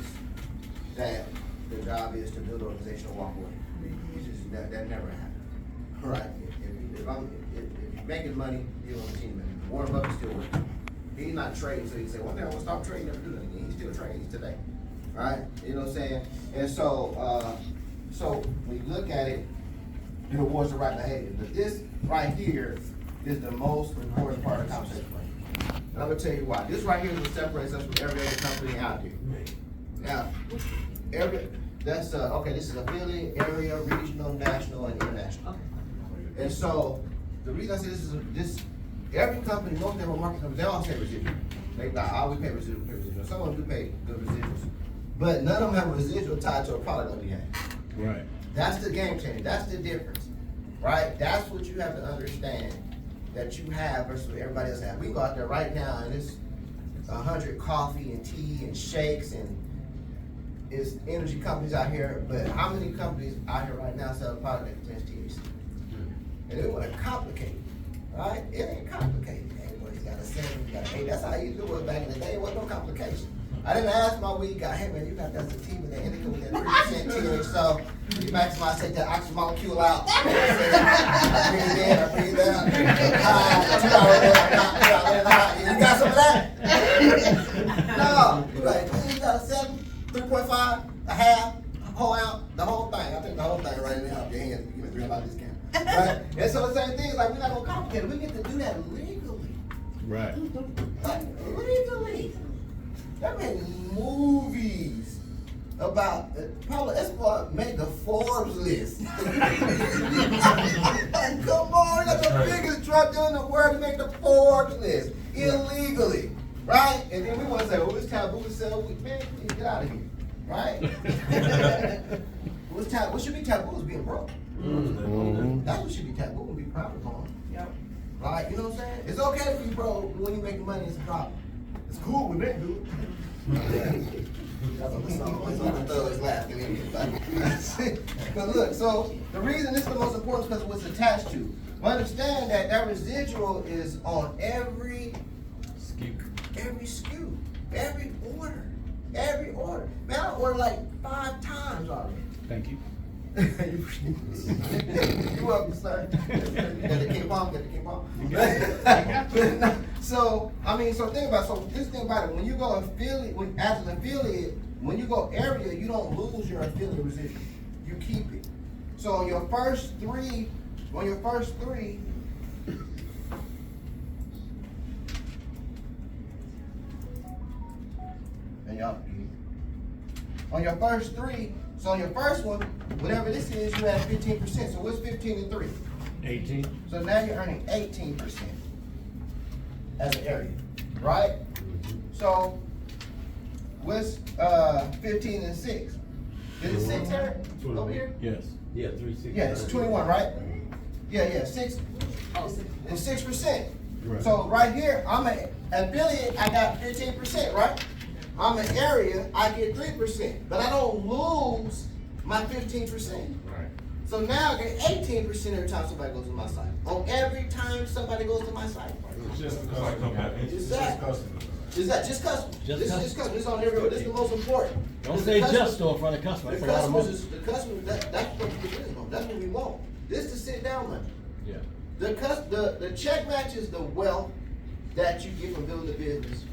that their job is to build an organization and walk away. It's just, that never happened. Right? If you're making money, you're on the team. Warren Buffett still working. He's not trading, so he say, one day I want to stop trading, never do that again. He's still trading today. Right? You know what I'm saying? And so, when you look at it, it rewards the right behavior. But this right here is the most important part of the compensation plan. And I'm gonna tell you why. This right here is what separates us from every other company out here. Now, this is affiliate, area, regional, national, and international. And so, the reason I say every company, most of them are market companies, they all say residual. We pay residual. Some of them do pay good residuals. But none of them have a residual tied to a product that we have. Right. That's the game changer. That's the difference, right? That's what you have to understand that you have versus what everybody else has. We go out there right now and it's 100 coffee and tea and shakes and it's energy companies out here. But how many companies out here right now sell a product that contains THC? And they want to complicate, right? It ain't complicated. Everybody's got a 7, you got an 8. That's how you do it back in the day. It wasn't no complication. I didn't ask my weed guy, hey man, you got that sativa, that indica with that 3% THC, so you maximize, take that oxygen molecule out. I breathe in, I breathe out. 2 hours in, you got some of that? No, you're like, you got a 7, 3.5, a half, a whole ounce, the whole thing. I think the whole thing right now, your hands, you can $3 discount. Right? And so the same thing is like, we're not gonna complicate it. We get to do that legally. Right. Like, legally. They're making movies Pablo Escobar made the Forbes list. Like, come on, we got the biggest drug dealer in the world to make the Forbes list illegally, right? And then we want to say, well, it's taboo to sell weed. Man, please get out of here, right? What should be taboo is being broke. That's what should be taboo and be proud of on. Yep. Right? You know what I'm saying? It's okay to be broke when you make money. It's a problem. It's cool when they do it. That's what the thugs laughing at me. But look, so the reason this is the most important is because of what's attached to. But understand that that residual is on every SKU, every order. Man, I ordered like 5 times already. Thank you. You're welcome, sir. Got the King Palm. So, I mean, so think about it. So this thing about it, when you go affiliate, as an affiliate, when you go area, you don't lose your affiliate residual. You keep it. So on your first three, and y'all, on your first three, so on your first one, whatever this is, you have 15%. So what's 15 and 3? 18. So now you're earning 18% as an area, right? So what's 15 and 6? Is it 6 here? Over here? Yes. Yeah, 360. Yeah, it's 21, right? Yeah, 6. It's 6%. Right. So right here, I'm an affiliate, I got 15%, right? I'm an area, I get 3%, but I don't lose my 15%. Right. So now I get 18% every time somebody goes to my site. On every time somebody goes to my site. It's just custom. Is that just customers? Just This is just customers. This is on every. This is the most important. Don't This say is just though in front of customers. The That's a lot of customers money. is the customers. That's what we want. That's what we want. This is sit down money. Yeah. The check matches the wealth that you get from building the business.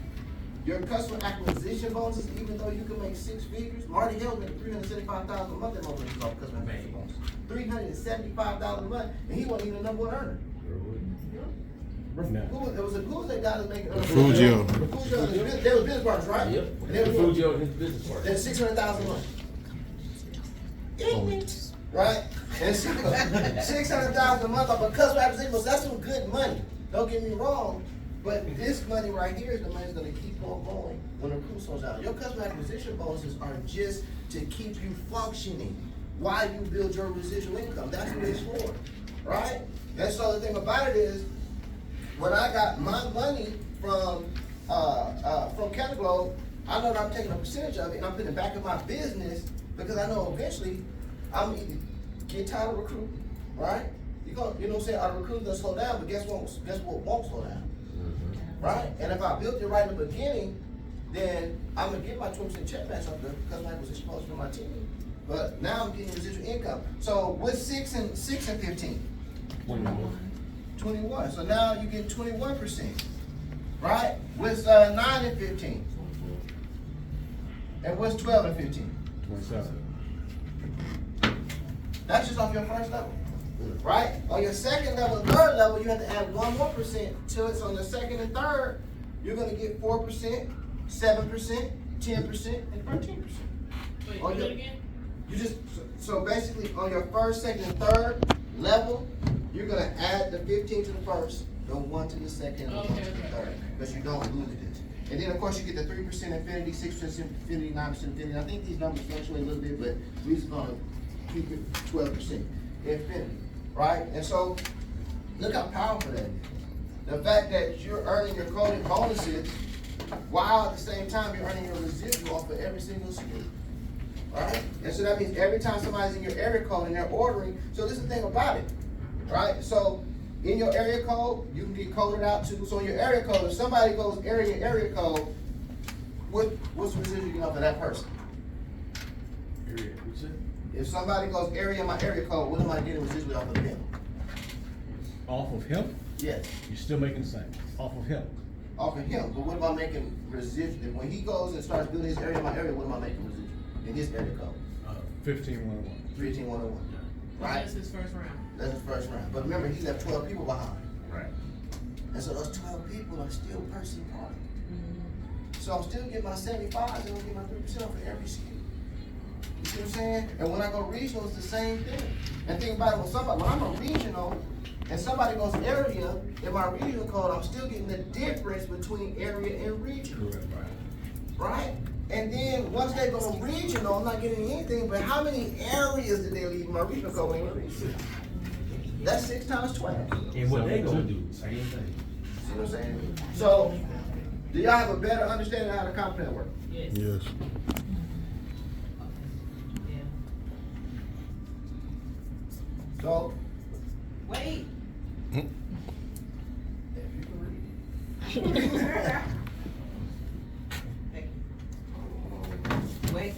Your customer acquisition bonuses, even though you can make 6 figures, Marty Hale made $375,000 a month in over his customer acquisition bonus. $375,000 a month, and he wasn't even the number 1 earner. No. Who was that guy that making? Fugio. They were business partners, right? Yep. And they were Fugio and his business partner. That's $600,000 a month. Right? And $600,000 a month off of customer acquisition bonus. That's some good money. Don't get me wrong. But this money right here is the money that's going to keep on going when the crew slows down. Your customer acquisition bonuses are just to keep you functioning while you build your residual income. That's what it's for, right? And so the thing about it is, when I got my money from Cannaglobe, I know that I'm taking a percentage of it and I'm putting it back in my business because I know eventually I'm either get tired of recruiting, right? You know what I'm saying? Our recruiting doesn't slow down, but guess what won't slow down? Right? And if I built it right in the beginning, then I'm gonna get my 20% check match off the customer acquisition bonus from my team. But now I'm getting residual income. So what's 6 and 15? 21. So now you get 21%. Right? What's 9 and 15? And what's 12 and 15? 27. That's just off your first level. Right? On your second level, third level, you have to add 1 more percent to it. So on the second and third, you're going to get 4%, 7%, 10%, and 13%. Wait, On do your- it again? You just so basically on your first, second, and third level, you're going to add the 15 to the first, the 1 to the second, and the 1 to the Okay. third, because you don't lose it. And then of course you get the 3% infinity, 6% infinity, 9% infinity. I think these numbers fluctuate a little bit, but we're just going to keep it 12% infinity. Right? And so, look how powerful that is. The fact that you're earning your coding bonuses while at the same time you're earning your residual off of every single SKU. Right? And so that means every time somebody's in your area code and they're ordering, so this is the thing about it. Right? So, in your area code, you can get coded out too. So in your area code, if somebody goes area code, what's the residual you get off of that person? Area, what's it? If somebody goes area in my area code, what am I getting residually off of them? Off of him, Yes, you're still making the same. Off of him. off of him. But what am I making residually? When he goes and starts building his area in my area, what am I making residual in his area code? 15101. 13101. Right? That's his first round. That's the first round. But remember, he left 12 people behind. Right. And so those 12 people are still purchasing product. So I'm still getting my 75, and I'm getting my 3% off of every SKU. You see what I'm saying? And when I go regional, it's the same thing. And think about it, when I'm a regional, and somebody goes area, in my regional code, I'm still getting the difference between area and regional. Right? And then, once they go regional, I'm not getting anything, but how many areas did they leave in my regional code when they regional? That's 6 times 12. And what they gonna do, same thing. See what I'm saying? So, do y'all have a better understanding of how the comp plan works? Yes. Yes. Yeah. So, Wait. if you can read. Thank you. Wait.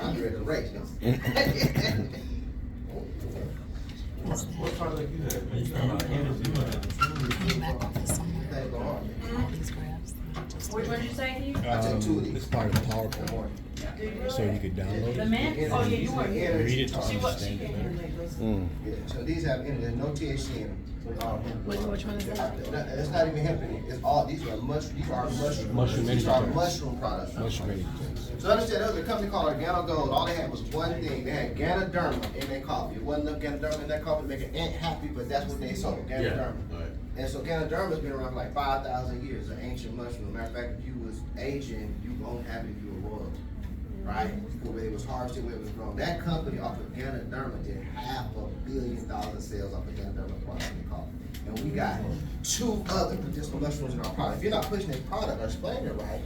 I'm ready to race, What product you have? You got a lot of energy. Which one did you say, Keith? I took 2 of these. It's part of the PowerPoint, so you could download The it, mint? Oh, yeah, you were here. read it to She understand it came better. in late. Yeah, so these have, there's no THC in them. Which one is that? It's not even hemp in it. It's all, these are mushroom Mushroom products. Mushroom energy. So understand, there was a company called Organo Gold. All they had was one thing. They had Ganoderma in their coffee. It wasn't enough Ganoderma in that coffee to make an ant happy, but that's what they sold, Ganoderma. Right. And so Ganoderma's been around for like 5,000 years, an ancient mushroom. Matter of fact, if you was Asian, you won't have it if you were royal. Right? Where it was harvested, where it was grown. That company off of Ganoderma did $500 million in sales off of Ganoderma products in the coffee. And we got 2 other medicinal mushrooms in our product. If you're not pushing this product or explaining it right,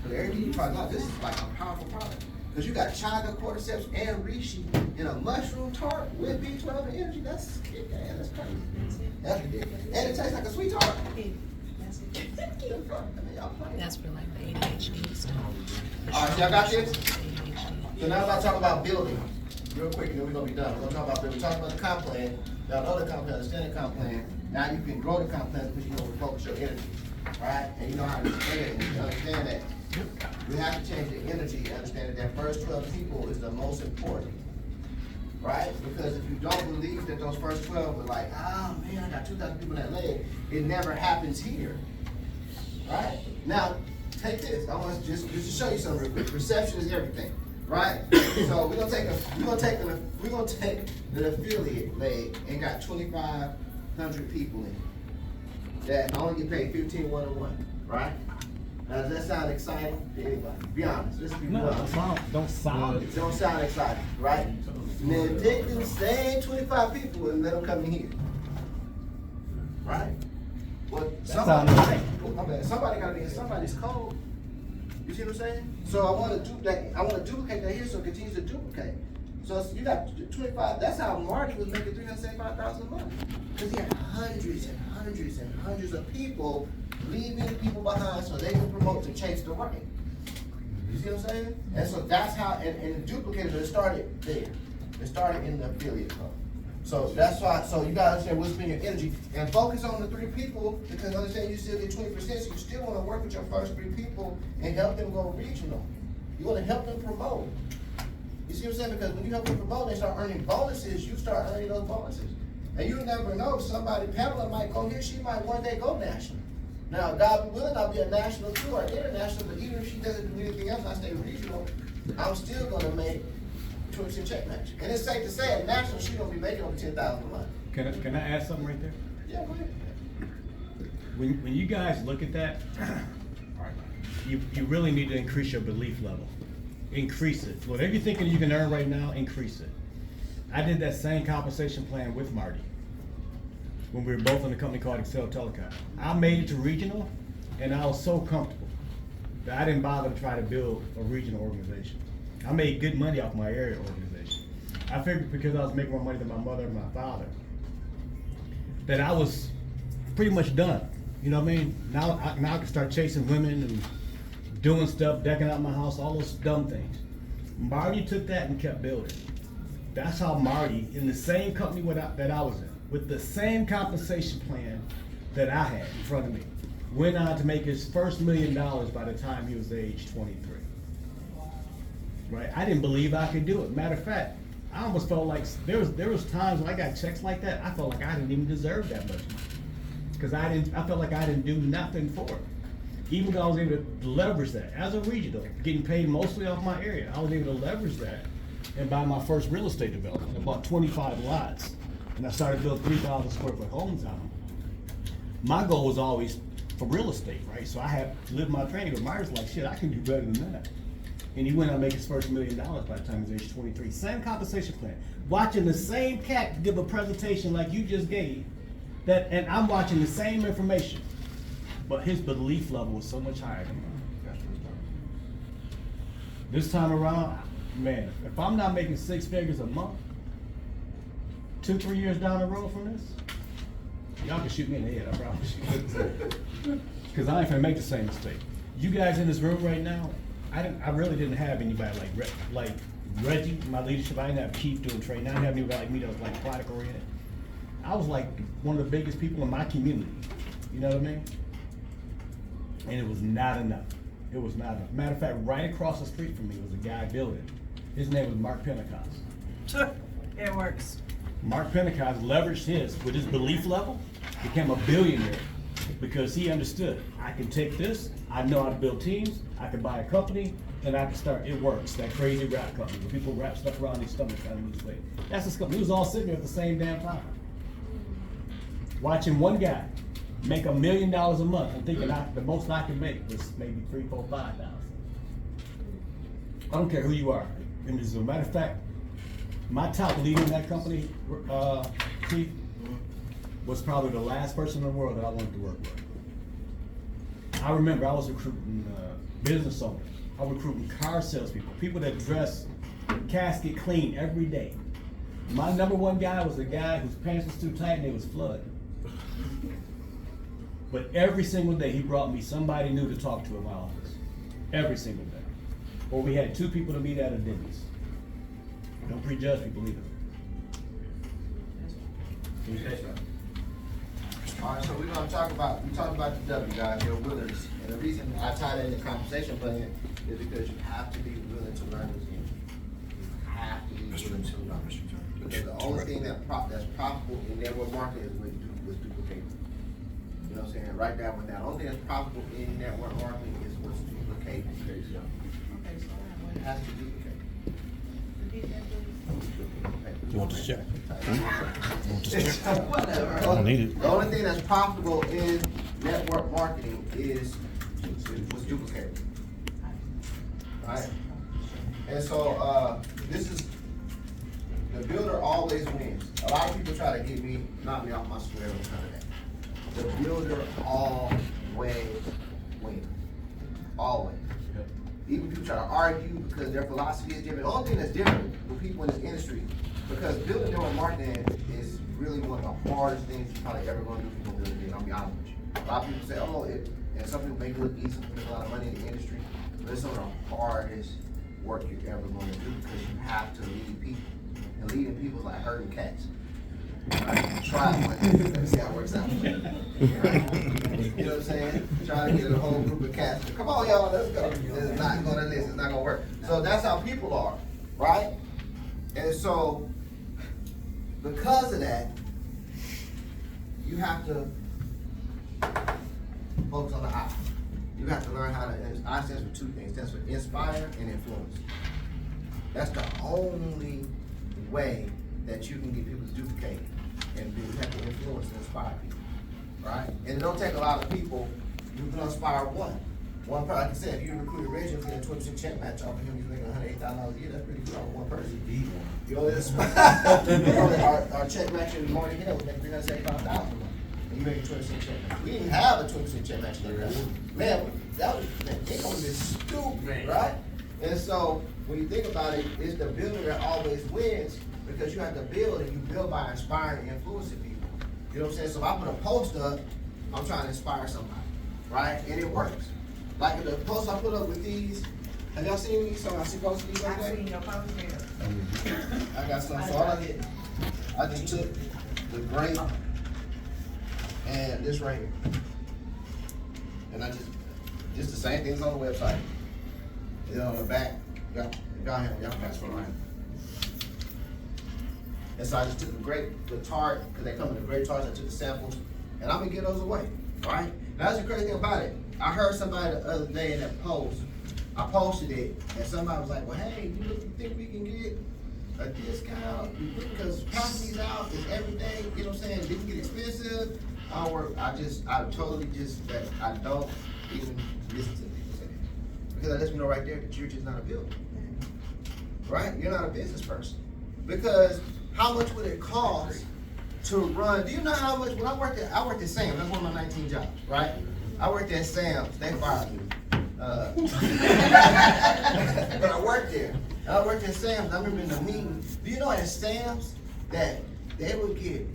because everything you probably know, this is like a powerful product. Because you got chaga, cordyceps, and reishi in a mushroom tart with B12 and energy. That's crazy. That's ridiculous. And it tastes like a sweet tart. That's for like the ADHD stuff. All right, y'all got this? So now I'm about to talk about building, real quick, and then we're gonna be done. We're gonna talk about building. We talked about the comp plan. Y'all know the comp plan, understand the comp plan. Now you can grow the comp plan because you know where to focus your energy, right? And you know how to spend it, and you understand that. We have to change the energy and understand that that first 12 people is the most important, right? Because if you don't believe that those first 12 are like, oh man, I got 2,000 people in that leg, it never happens here, right? Now, take this. I want to just to show you something real quick. Perception is everything, right? So we're gonna take the affiliate leg and got 2,500 people in it that only get paid 15 one-on-one, right? Now, does that sound exciting to anybody? Be honest. Let's be honest. Don't sound. It don't sound exciting, right? And then take them same 25 people and let them come in here, right? Well, somebody gotta be in somebody's code. You see what I'm saying? So I want to duplicate that here, so it continues to duplicate. So you got 25. That's how Marty was making $375,000 a month, because he had hundreds and hundreds and hundreds of people leaving people behind so they can promote to chase the right. You see what I'm saying? And so that's how, and the duplicator, it started there. It started in the affiliate code. So that's why, so you gotta understand what's been your energy and focus on the 3 people, because understand you still get 20%, so you still wanna work with your first 3 people and help them go regional. You wanna help them promote. You see what I'm saying? Because when you help them promote, they start earning bonuses, you start earning those bonuses. And you never know, somebody, Pamela might go here, she might one day go national. Now, God willing, I'll be a national too, or international, but even if she doesn't do anything else, I stay regional, I'm still gonna make 20% check match. And it's safe to say, at national, she's gonna be making over 10,000 a month. Can I add something right there? Yeah, go ahead. When you guys look at that, you really need to increase your belief level. Increase it. Whatever you're thinking you can earn right now, increase it. I did that same compensation plan with Marty when we were both in a company called Excel Telecom. I made it to regional, and I was so comfortable that I didn't bother to try to build a regional organization. I made good money off my area organization. I figured because I was making more money than my mother and my father, that I was pretty much done. You know what I mean? Now I can start chasing women and doing stuff, decking out my house, all those dumb things. Marty took that and kept building. That's how Marty, in the same company that I was in, with the same compensation plan that I had in front of me, went on to make his first $1 million by the time he was age 23. Right? I didn't believe I could do it. Matter of fact, I almost felt like there was times when I got checks like that, I felt like I didn't even deserve that much money. Because I felt like I didn't do nothing for it. Even though I was able to leverage that as a regional, getting paid mostly off my area, I was able to leverage that and buy my first real estate development. I bought 25 lots, and I started building 3,000 square foot homes on them. My goal was always for real estate, right? So I had lived my dream, but Myers like, shit, I can do better than that. And he went out and make his first $1 million by the time he was age 23. Same compensation plan. Watching the same cat give a presentation like you just gave, and I'm watching the same information, but his belief level was so much higher than mine. This time around, man, if I'm not making 6 figures a month, 2-3 years down the road from this, y'all can shoot me in the head, I promise you. Cause I ain't finna make the same mistake. You guys in this room right now, I really didn't have anybody like Reggie, my leadership. I didn't have Keith doing training. I didn't have anybody like me that was like product oriented. I was like one of the biggest people in my community. You know what I mean? And it was not enough. It was not enough. Matter of fact, right across the street from me was a guy building. His name was Mark Pentecost. It works. Mark Pentecost leveraged with his belief level, became a billionaire because he understood, I can take this, I know how to build teams, I can buy a company, and I can start, it works, that crazy rap company, where people wrap stuff around their stomach trying to lose weight. That's his company. He was all sitting there at the same damn time. Watching one guy make $1 million a month and thinking the most I can make was maybe $3,000, $4,000, $5,000. I don't care who you are. And as a matter of fact, my top leader in that company, Keith, was probably the last person in the world that I wanted to work with. I remember I was recruiting business owners. I was recruiting car salespeople, people that dress casket clean every day. My number one guy was a guy whose pants was too tight and they was flooding. But every single day he brought me somebody new to talk to in my office. Every single day. Or we had 2 people to meet at a Denny's. Don't prejudge people either. All right, so we're gonna talk about the W, guys, your willingness. And the reason I tie that in the compensation plan is because you have to be willing to learn this game. You have to be willing to learn. Because the only thing that's profitable in network marketing is was duplicating. You know what I'm saying? Write that one down. The only thing that's profitable in network marketing is what's duplicating. It has to duplicate. You want this check? Whatever. I don't need it. The only thing that's profitable in network marketing was duplicated. Right? And so this is the builder always wins. A lot of people try to get me, knock me off my square and kind of that. The builder always wins. Always. Even people try to argue because their philosophy is different. The only thing that's different with people in this industry, because building network marketing is really one of the hardest things you're probably ever going to do for building. I'll be honest with you. A lot of people say, oh, and some people make it look easy, make a lot of money in the industry, but it's some of the hardest work you're ever going to do because you have to lead people. And leading people is like herding cats. Right? Try it one day. Let me see how it works out. Right? You know what I'm saying? Try to get a whole group of cats. Come on, y'all, let's go. It's not gonna listen. It's not gonna work. So that's how people are, right? And so, because of that, you have to focus on the I. You have to learn how to. I stands for 2 things. It stands for inspire and influence. That's the only way that you can get people to duplicate and be able to influence and inspire people, right? And it don't take a lot of people. You can inspire one person. Like I said, if you recruit a Reggie, get a 20% check match off of him, he's making $108,000 a year. That's pretty good on one person. You only inspire. Our check match in Marty Hale was making $375,000 a month. And you making 20% check match. We didn't have a 20% check match like that. Man, they gonna be stupid, right? And so when you think about it, it's the builder that always wins. Because you have to build, and you build by inspiring and influencing people. You know what I'm saying? So if I put a post up, I'm trying to inspire somebody, right? And it works. Like the post I put up with these, have y'all seen these? So I see posts of these like that? I've seen your post here. I got some, so all I did, I just took the grape and this right here. And I just the same things on the website. And then on the back, y'all got some right. And so I just took the tart, because they come in the grape tarts, I took the samples, and I'm gonna give those away, right? Now that's the crazy thing about it. I heard somebody the other day in that post, I posted it, and somebody was like, well, hey, you think we can get a discount? Because passing these out is everything, you know what I'm saying? It can get expensive. I totally just, that I don't even listen to people say that. Because that lets me know right there that you're just not a builder. Right? You're not a business person. Because how much would it cost to run? Do you know how much? When I worked at Sam's. That's one of my 19 jobs, right? I worked at Sam's. They fired me. But I worked there. I worked at Sam's. I remember in the meeting. Do you know at Sam's that they would get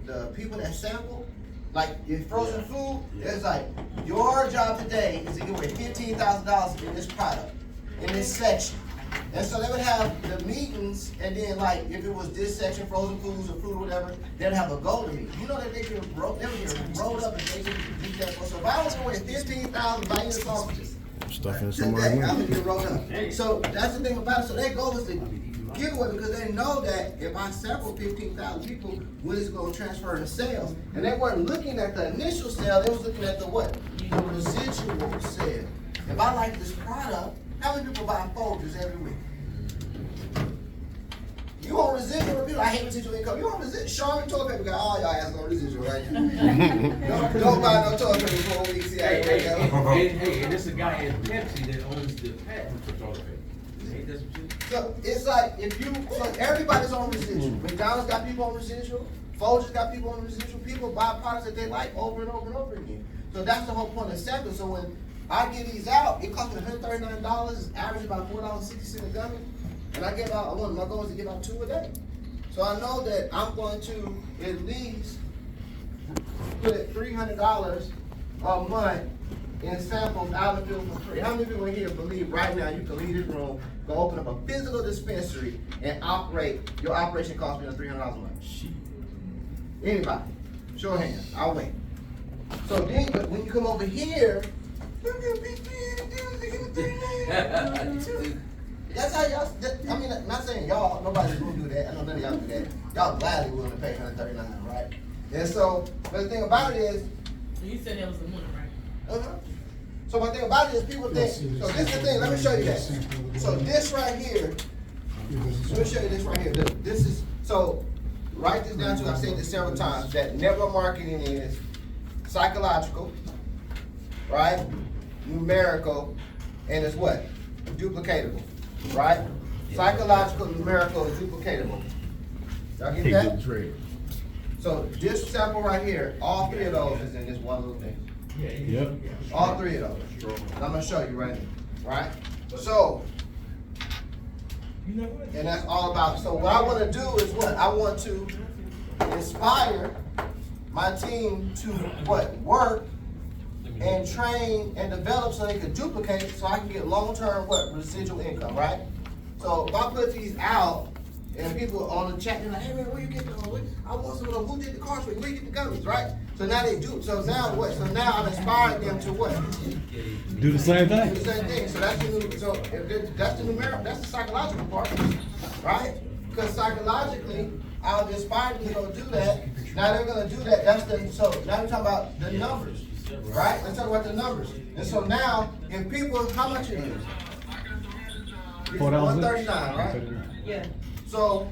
the people that sample, like in frozen food, it's like your job today is to give away $15,000 in this product, in this section. And so they would have the meetings, and then like if it was this section, frozen foods or fruit or whatever, they'd have a goal to meet. You know that they get rolled up and they get that. So if I was going to win $15,000 by eating sausages, Stuffing today, somebody. I'm gonna get rolled up. So that's the thing about it. So their goal is to give away because they know that if I sample 15,000 people, what is it going to transfer to sales? And they weren't looking at the initial sale. They was looking at the what? The residual sale. If I like this product, how many people buy Folgers every week? You want residual people? I hate residual income. You want residual? Charmin toilet paper got all y'all ass on residual right now. don't buy no toilet paper for a week. See how And this a guy in Pepsi that owns the patent for toilet paper. Ain't that some shit? So it's like so everybody's on residual. McDonald's got people on residual. Folgers got people on residual. People buy products that they like over and over and over again. So that's the whole point of sampling. So when I give these out, it costs me $139. It's average about $4.60 a gummy. And I give out, my goal is to give out 2 a day. So I know that I'm going to at least put $300 a month in samples out of the field for free. How many people in here believe right now you can leave this room, go open up a physical dispensary and operate, your operation costs me $300 a month? Anybody? Show of hands, I'll wait. So then when you come over here, that's how y'all, I mean, not saying y'all, nobody's gonna do that. I know none of y'all do that. Y'all gladly willing to pay $139, right? And so, but the thing about it is, You said that was the one, right? So my thing about it is people think, so this is the thing, let me show you that. So this right here, let me show you this right here. This is, so write this down too, I've said this several times, that network marketing is psychological, right? Numerical, and it's what? Duplicatable, right? Psychological, numerical, and duplicatable. Y'all get that? So this sample right here, all 3 of those is in this one little thing. Yep. All 3 of those. And I'm gonna show you right here, right? So, and that's all about, so what I wanna do is what? I want to inspire my team to what? Work and train and develop so they can duplicate so I can get long-term what? Residual income, right? So if I put these out and people on the chat, they're like, hey man, where you get those? I want some of those, who did the cards for you? Where you get the gummies, right? So now they do, so now what? So now I've inspired them to what? Do the same Do thing. the same thing. So that's the numerical, that's the psychological part, right? Because psychologically, I've inspired them to go do that. Now they're gonna do that. So now we're talking about the numbers, right? Let's talk about the numbers. And so now, if people, how much it is? It's $4. $139, right? Yeah. So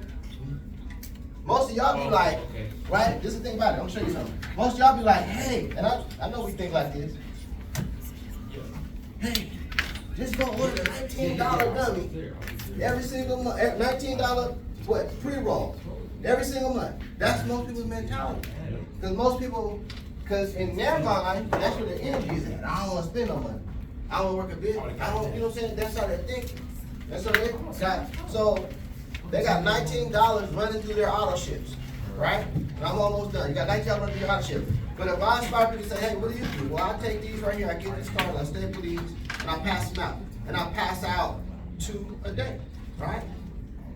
most of y'all be like, right? This is the thing about it. I'm gonna show you something. Most of y'all be like, hey, and I know we think like this. Hey, just go order a $19 gummy every single month. $19 what? Pre-roll every single month. That's most people's mentality. Because most people, because in their mind, that's where the energy is at. I don't want to spend no money. I don't work a bit. I don't, you know what I'm saying? That's how they're thinking. That's how they got. So they got $19 running through their auto ships, right? And I'm almost done. You got $19 running through your auto ship. But if I inspire people to say, hey, what do you do? Well, I take these right here, I get this card, I staple these, and I pass them out. And I pass out 2 a day, right?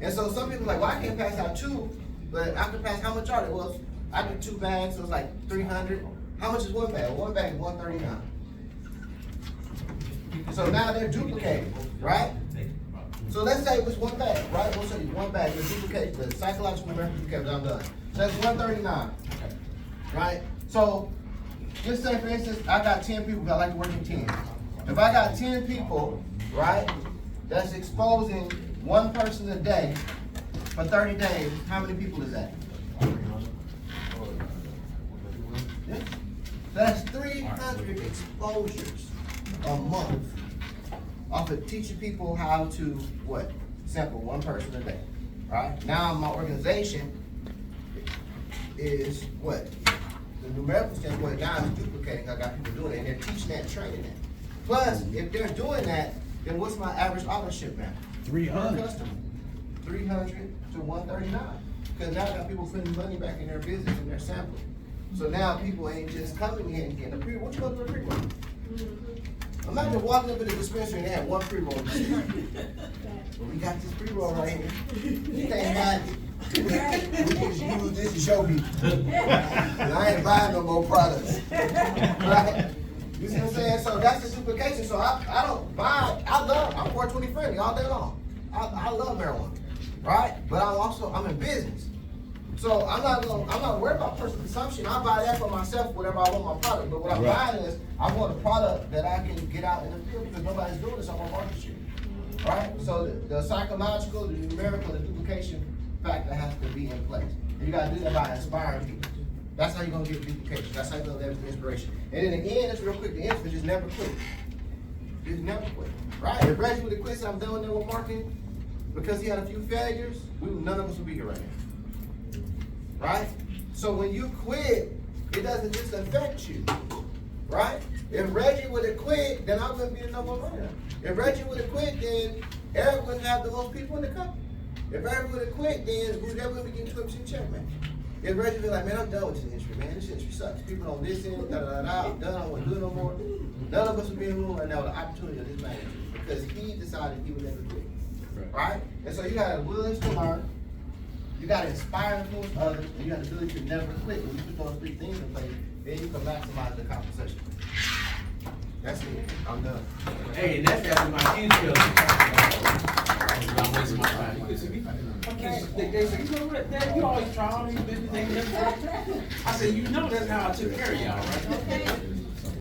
And so some people are like, well, I can't pass out 2, but I can pass, how much are they? Well, I do 2 bags, so it's like 300. How much is 1 bag? 1 bag is $139. So now they're duplicating, right? So let's say it was 1 bag, right? We'll show you 1 bag, the duplicate, the psychological numerical duplicate, I'm done. So that's $139, right? So just say for instance, I got 10 people, 'cause I like to work in teams. If I got 10 people, right, that's exposing one person a day for 30 days, how many people is that? Yeah. That's 300 exposures a month off of teaching people how to, what, sample one person a day, right? Now my organization is what? The numerical standpoint now is duplicating. I got people doing it, and they're teaching that and training that. Plus, if they're doing that, then what's my average authorship now? 300. Customer. 300 to 139. Because now I got people putting money back in their business and their sampling. So now people ain't just coming here and getting a pre-roll. What you gonna do with a pre-roll? Imagine walking up in the dispensary and they have one pre-roll. Well, we got this pre-roll right here. You can't hide it. We just use this to show people. And I ain't buying no more products. Right? You see what I'm saying? So that's the duplication. So I don't buy, I'm 420 friendly all day long. I love marijuana. Right? But I'm in business. So I'm not worried about personal consumption. I buy that for myself, whatever I want my product. But what I'm buying is, I want a product that I can get out in the field because nobody's doing this on my market share. Right? So the psychological, the numerical, the duplication factor has to be in place. And you gotta do that by inspiring people. That's how you're gonna get duplication. That's how you're gonna get inspiration. And then the end is real quick. The end is just never quit. Just never quit. Right? If Reggie would have quit, I'm done there with marketing because he had a few failures, none of us would be here right now. Right? So when you quit, it doesn't just affect you. Right? If Reggie would have quit, then I wouldn't be the number one runner. If Reggie would have quit, then Eric wouldn't have the most people in the company. If Eric would have quit, then we never would be getting clips in check, man. If Reggie be like, man, I'm done with this industry, man. This industry sucks. People on this end, I'm done, I don't want to do it no more. None of us would be in the room right now with the opportunity of this manager because he decided he would never quit. Right? And so you got to willingness to learn. You got to inspire and influence others, and you got the ability to never quit. When you put those three things in place, then you can maximize the compensation. That's it. I'm done. Hey, and that's after my kids feel. I'm wasting my time. They say, you know what, Dad, you always try all these business things. I said, you know that's how I took care of y'all, right?